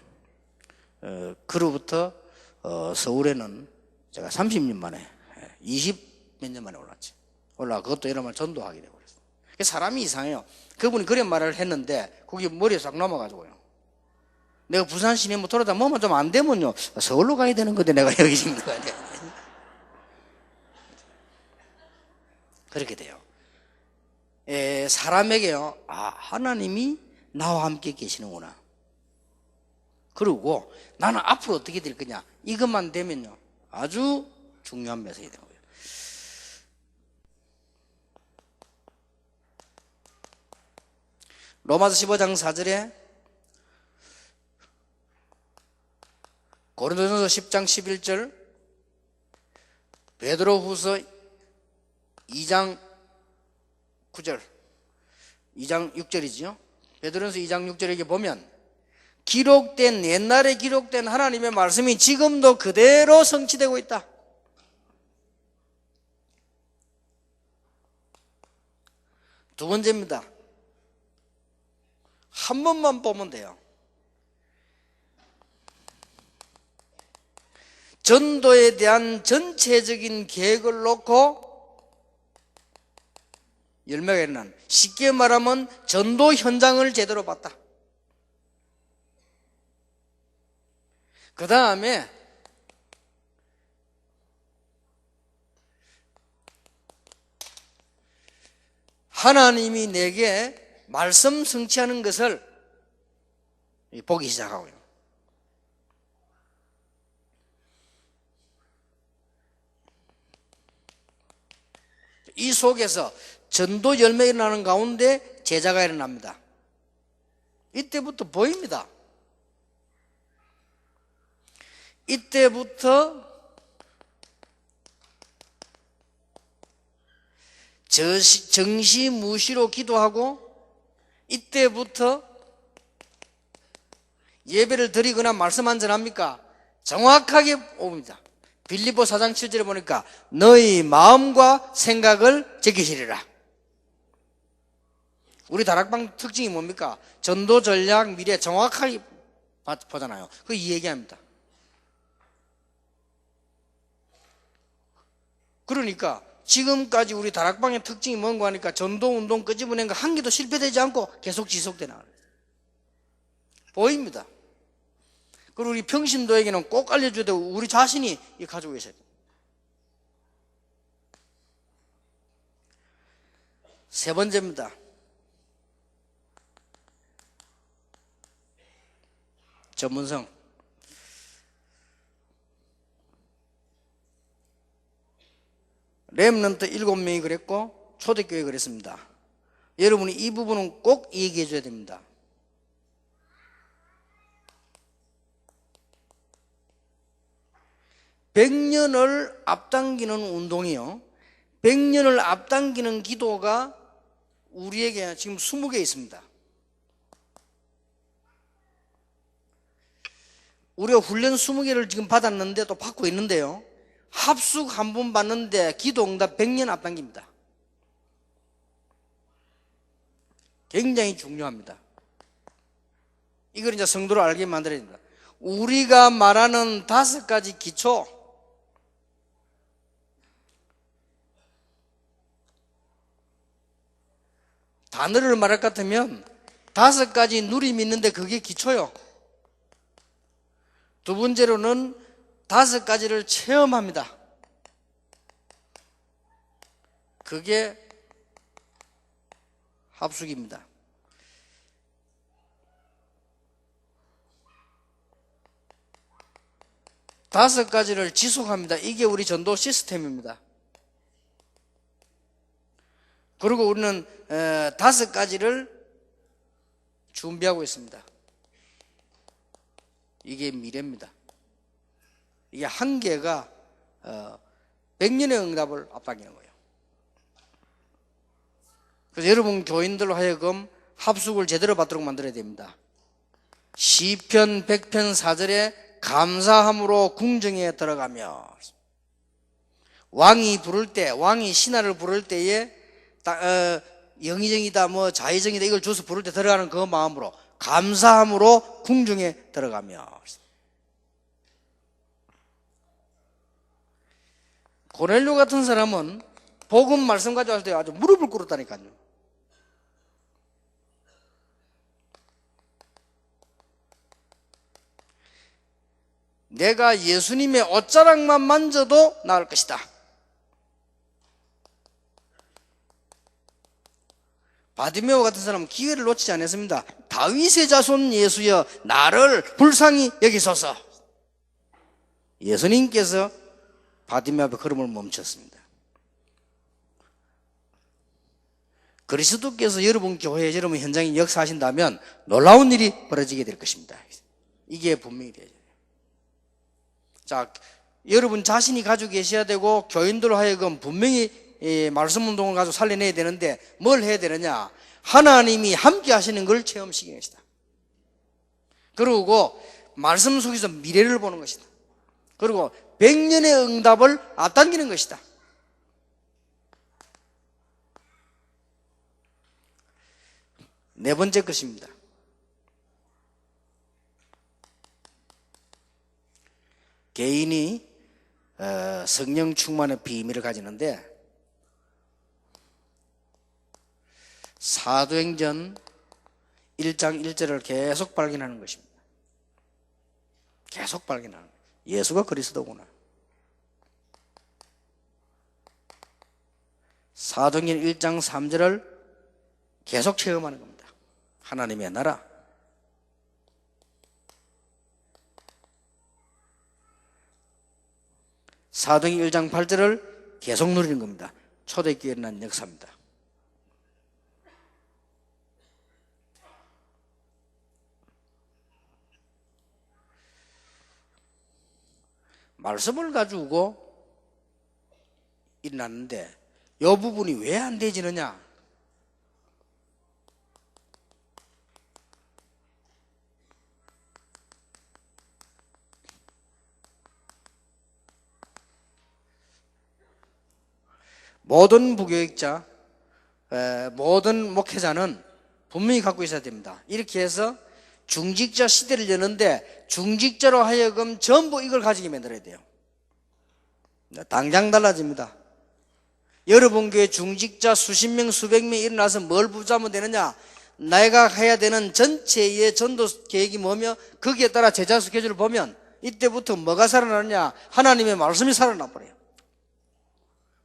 그로부터 서울에는 제가 30년 만에 20몇 년 만에 올랐지. 그것도 이러면 전도하게 되고 그랬어요. 사람이 이상해요. 그분이 그런 말을 했는데 그게 머리에 싹 넘어가지고요. 내가 부산 시내 뭐 돌아다 뭐만 좀 안 되면요 서울로 가야 되는 건데 내가 여기 지금 가야 돼. 그렇게 돼요. 사람에게요 하나님이 나와 함께 계시는구나. 그리고 나는 앞으로 어떻게 될 거냐 이것만 되면요 아주 중요한 메시지가 되는 거예요. 로마서 15장 4절에 고린도전서 10장 11절 베드로후서 2장 9절 2장 6절이죠. 베드로전서 2장 6절에 이렇게 보면 기록된 옛날에 기록된 하나님의 말씀이 지금도 그대로 성취되고 있다. 두 번째입니다. 한 번만 보면 돼요. 전도에 대한 전체적인 계획을 놓고 열매가 일어난, 쉽게 말하면 전도 현장을 제대로 봤다. 그 다음에 하나님이 내게 말씀 성취하는 것을 보기 시작하고요. 이 속에서 전도 열매 일어나는 가운데 제자가 일어납니다. 이때부터 보입니다. 이때부터 정시무시로 기도하고, 이때부터 예배를 드리거나 말씀 한 전 합니까? 정확하게 옵니다. 빌립보 4장 7절에 보니까 너희 마음과 생각을 지키시리라. 우리 다락방 특징이 뭡니까? 전도 전략 미래 정확하게 보잖아요. 그 이 얘기합니다. 그러니까 지금까지 우리 다락방의 특징이 뭔가 하니까 전도운동 끄집어낸 거 한 개도 실패되지 않고 계속 지속되는 거예요. 보입니다. 그리고 우리 평신도에게는 꼭 알려줘야 되고 우리 자신이 가지고 계셔야 돼요. 세 번째입니다. 전문성. 렘넌트 7명이 그랬고 초대교회 그랬습니다. 여러분이 이 부분은 꼭 얘기해 줘야 됩니다. (100년을) 앞당기는 운동이요, 100년을 앞당기는 기도가 우리에게 지금 20개 있습니다. 우리가 훈련 20개를 지금 받았는데 또 받고 있는데요, 합숙 한 번 받는데 기도응답 100년 앞당깁니다. 굉장히 중요합니다. 이걸 이제 성도를 알게 만들어야 됩니다. 우리가 말하는 5가지 기초, 단어를 말할 것 같으면 5가지 누림이 있는데 그게 기초요. 두 번째로는 5가지를 체험합니다. 그게 합숙입니다. 다섯 가지를 지속합니다. 이게 우리 전도 시스템입니다. 그리고 우리는 5가지를 준비하고 있습니다. 이게 미래입니다. 이게 한 개가 100년의 응답을 앞당기는 거예요. 그래서 여러분 교인들로 하여금 합숙을 제대로 받도록 만들어야 됩니다. 시편 100편 4절에 감사함으로 궁정에 들어가며, 왕이 부를 때, 왕이 신하를 부를 때에 영의정이다 뭐 자의정이다 이걸 줘서 부를 때 들어가는 그 마음으로 감사함으로 궁정에 들어가며. 고넬료 같은 사람은 복음 말씀 가져왔을 때 아주 무릎을 꿇었다니까요. 내가 예수님의 옷자락만 만져도 나을 것이다. 바디메오 같은 사람은 기회를 놓치지 않았습니다. 다윗의 자손 예수여 나를 불쌍히 여기소서. 예수님께서 바디메오 앞에 걸음을 멈췄습니다. 그리스도께서 여러분 교회에 여러분 현장에 역사하신다면 놀라운 일이 벌어지게 될 것입니다. 이게 분명히 되죠. 자, 여러분 자신이 가지고 계셔야 되고 교인들로 하여금 분명히 말씀 운동을 가지고 살려내야 되는데 뭘 해야 되느냐? 하나님이 함께 하시는 걸 체험시키는 것이다. 그리고 말씀 속에서 미래를 보는 것이다. 그리고 100년의 응답을 앞당기는 것이다. 네 번째 것입니다. 개인이 성령 충만의 비밀을 가지는데 사도행전 1장 1절을 계속 발견하는 것입니다. 계속 발견하는 거예요. 예수가 그리스도구나. 사도행전 1장 3절을 계속 체험하는 겁니다. 하나님의 나라. 사도행전 1장 8절을 계속 누리는 겁니다. 초대교회에 일어난 역사입니다. 말씀을 가지고 일어났는데 이 부분이 왜 안 되지느냐? 모든 부교육자, 모든 목회자는 분명히 갖고 있어야 됩니다. 이렇게 해서 중직자 시대를 여는데 중직자로 하여금 전부 이걸 가지게 만들어야 돼요. 당장 달라집니다. 여러분 교회 중직자 수십 명 수백 명이 일어나서 뭘 붙잡으면 되느냐? 내가 해야 되는 전체의 전도 계획이 뭐며 거기에 따라 제자 스케줄을 보면 이때부터 뭐가 살아나느냐? 하나님의 말씀이 살아나 버려요.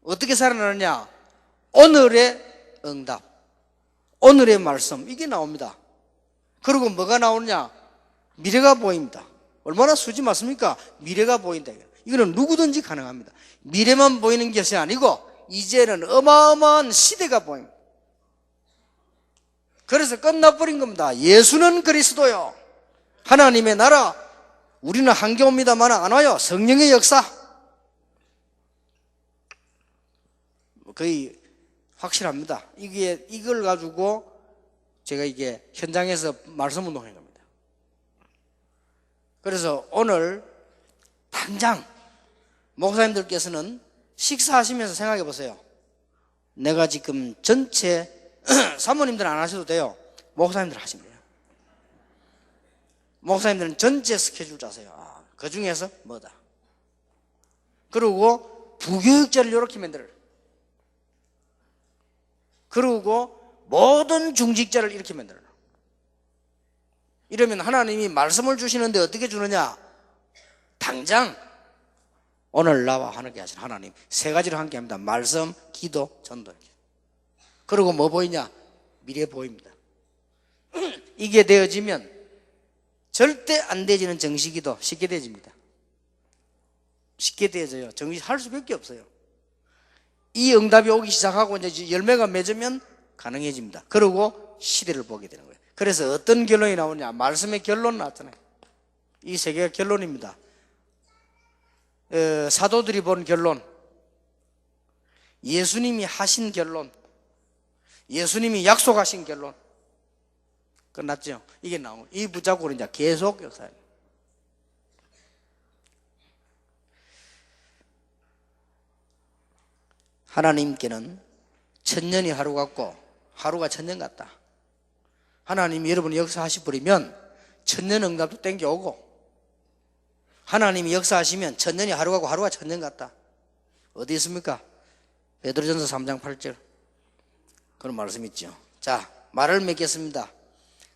어떻게 살아나느냐? 오늘의 응답, 오늘의 말씀, 이게 나옵니다. 그리고 뭐가 나오느냐? 미래가 보입니다. 얼마나 수지 맞습니까? 미래가 보인다. 이거는 누구든지 가능합니다. 미래만 보이는 것이 아니고 이제는 어마어마한 시대가 보입니다. 그래서 끝나버린 겁니다. 예수는 그리스도요, 하나님의 나라. 우리는 한개 옵니다만 안 와요. 성령의 역사. 거의 확실합니다. 이걸 가지고 제가 이게 현장에서 말씀 운동한 겁니다. 그래서 오늘 당장 목사님들께서는 식사하시면서 생각해 보세요. 내가 지금 전체 사모님들 안 하셔도 돼요. 목사님들 하시면 돼요. 목사님들은 전체 스케줄 짜세요. 그 중에서 뭐다. 그리고 부교육자를 이렇게 만들어요. 그리고 모든 중직자를 이렇게 만들어요. 이러면 하나님이 말씀을 주시는데 어떻게 주느냐? 당장 오늘 나와 함께 하신 하나님 세 가지로 함께 합니다. 말씀, 기도, 전도. 그리고 뭐 보이냐? 미래 보입니다. 이게 되어지면 절대 안 되지는 정식기도 쉽게 되어집니다. 쉽게 되어져요. 정식할 수밖에 없어요. 이 응답이 오기 시작하고 이제 열매가 맺으면 가능해집니다. 그리고 시대를 보게 되는 거예요. 그래서 어떤 결론이 나오냐? 말씀의 결론 나왔잖아요. 이 세 개가 결론입니다. 사도들이 본 결론, 예수님이 하신 결론, 예수님이 약속하신 결론. 끝났죠? 이게 나오고 이 붙잡고 이제 계속 역사예요. 하나님께는 천년이 하루 같고 하루가 천년 같다. 하나님이 여러분이 역사하시 버리면 천년 응답도 땡겨오고, 하나님이 역사하시면 천년이 하루 같고 하루가 천년 같다. 어디 있습니까? 베드로전서 3장 8절 그런 말씀 있죠. 자, 말을 맺겠습니다.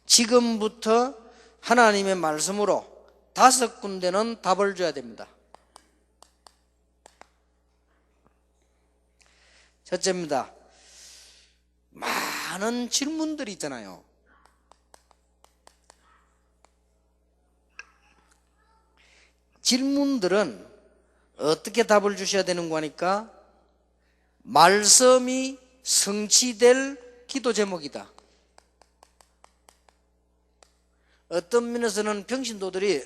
지금부터 하나님의 말씀으로 5군데는 답을 줘야 됩니다. 첫째입니다. 많은 질문들이 있잖아요. 질문들은 어떻게 답을 주셔야 되는 거니까 말씀이 성취될 기도 제목이다. 어떤 면에서는 평신도들이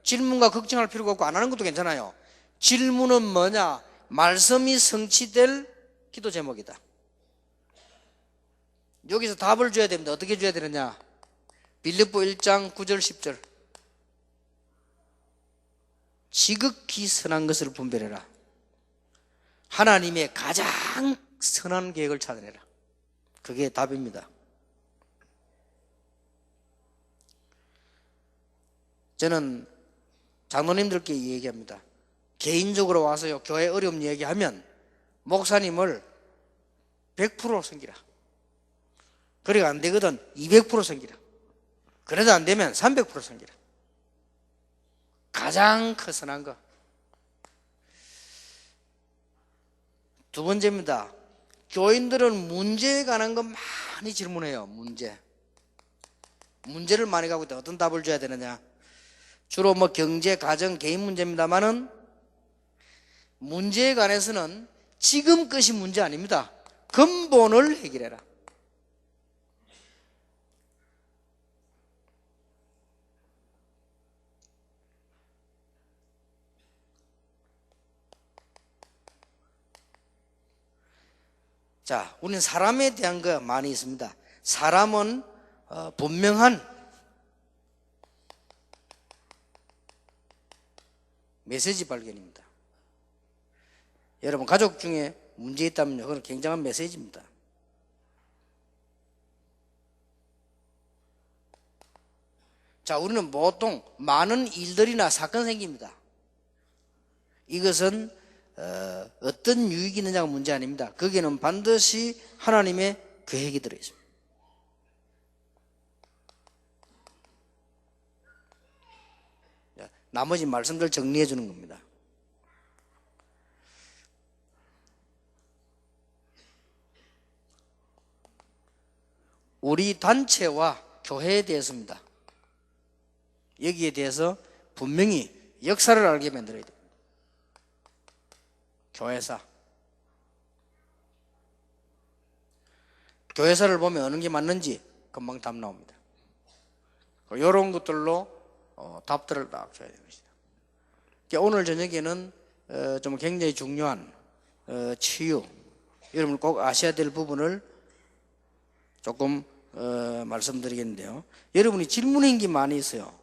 질문과 걱정할 필요가 없고 안 하는 것도 괜찮아요. 질문은 뭐냐? 말씀이 성취될 기도 제목이다. 여기서 답을 줘야 됩니다. 어떻게 줘야 되느냐? 빌립보 1장 9절 10절 지극히 선한 것을 분별해라. 하나님의 가장 선한 계획을 찾아내라. 그게 답입니다. 저는 장로님들께 얘기합니다. 개인적으로 와서요 교회 어려움 얘기하면 목사님을 100% 섬기라. 그래가 안 되거든 200% 섬기라. 그래도 안 되면 300% 섬기라. 가장 커선한 거. 두 번째입니다. 교인들은 문제에 관한 거 많이 질문해요. 문제를 많이 갖고 있다. 어떤 답을 줘야 되느냐. 주로 뭐 경제, 가정, 개인 문제입니다만은 문제에 관해서는 지금 것이 문제 아닙니다. 근본을 해결해라. 자, 우리는 사람에 대한 거 많이 있습니다. 사람은 분명한 메시지 발견입니다. 여러분 가족 중에 문제 있다면요, 그건 굉장한 메시지입니다. 자, 우리는 보통 많은 일들이나 사건 생깁니다. 이것은 어떤 유익이 있느냐가 문제 아닙니다. 거기에는 반드시 하나님의 계획이 들어있습니다. 나머지 말씀들 정리해 주는 겁니다. 우리 단체와 교회에 대해서입니다. 여기에 대해서 분명히 역사를 알게 만들어야 됩니다. 교회사를 보면 어느 게 맞는지 금방 답 나옵니다. 이런 것들로 답들을 딱 줘야 되는 것이다. 오늘 저녁에는 좀 굉장히 중요한 치유, 여러분 꼭 아셔야 될 부분을 조금 말씀드리겠는데요. 여러분이 질문한 게 많이 있어요.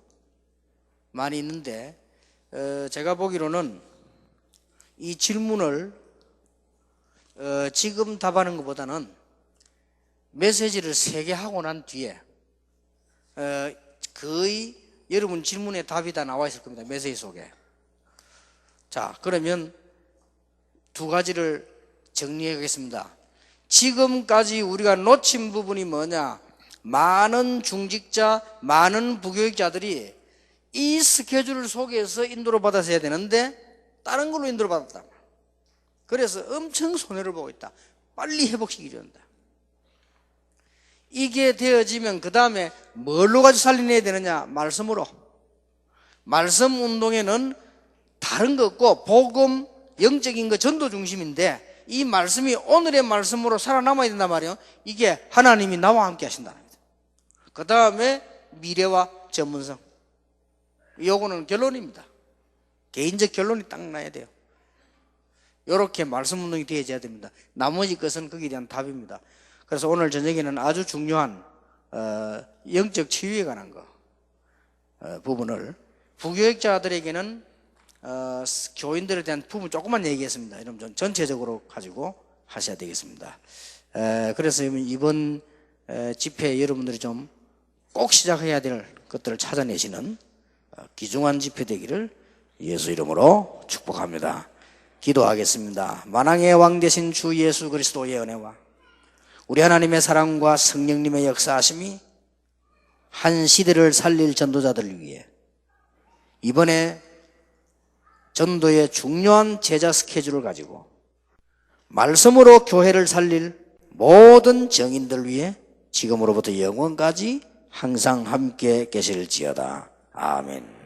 많이 있는데 제가 보기로는 이 질문을 지금 답하는 것보다는 메시지를 3개 하고 난 뒤에 거의 여러분 질문에 답이 다 나와 있을 겁니다. 메시지 속에. 자, 그러면 2가지를 정리해 가겠습니다. 지금까지 우리가 놓친 부분이 뭐냐? 많은 중직자, 많은 부교육자들이 이 스케줄 속에서 인도를 받았어야 되는데 다른 걸로 인도를 받았다. 그래서 엄청 손해를 보고 있다. 빨리 회복시키기 전다. 이게 되어지면 그 다음에 뭘로 가지고 살려내야 되느냐? 말씀으로. 말씀 운동에는 다른 거 없고 복음, 영적인 거 전도 중심인데 이 말씀이 오늘의 말씀으로 살아남아야 된단 말이에요. 이게 하나님이 나와 함께 하신다는 거죠. 그 다음에 미래와 전문성. 요거는 결론입니다. 개인적 결론이 딱 나야 돼요. 이렇게 말씀 운동이 되어져야 됩니다. 나머지 것은 거기에 대한 답입니다. 그래서 오늘 저녁에는 아주 중요한 영적 치유에 관한 부분을 부교육자들에게는 교인들에 대한 부분 조금만 얘기했습니다. 여러분 전체적으로 가지고 하셔야 되겠습니다. 그래서 이번 집회 여러분들이 좀 꼭 시작해야 될 것들을 찾아내시는 귀중한 집회 되기를 예수 이름으로 축복합니다. 기도하겠습니다. 만왕의 왕 되신 주 예수 그리스도의 은혜와 우리 하나님의 사랑과 성령님의 역사하심이 한 시대를 살릴 전도자들을 위해 이번에 전도의 중요한 제자 스케줄을 가지고 말씀으로 교회를 살릴 모든 정인들 위해 지금으로부터 영원까지 항상 함께 계실지어다. 아멘.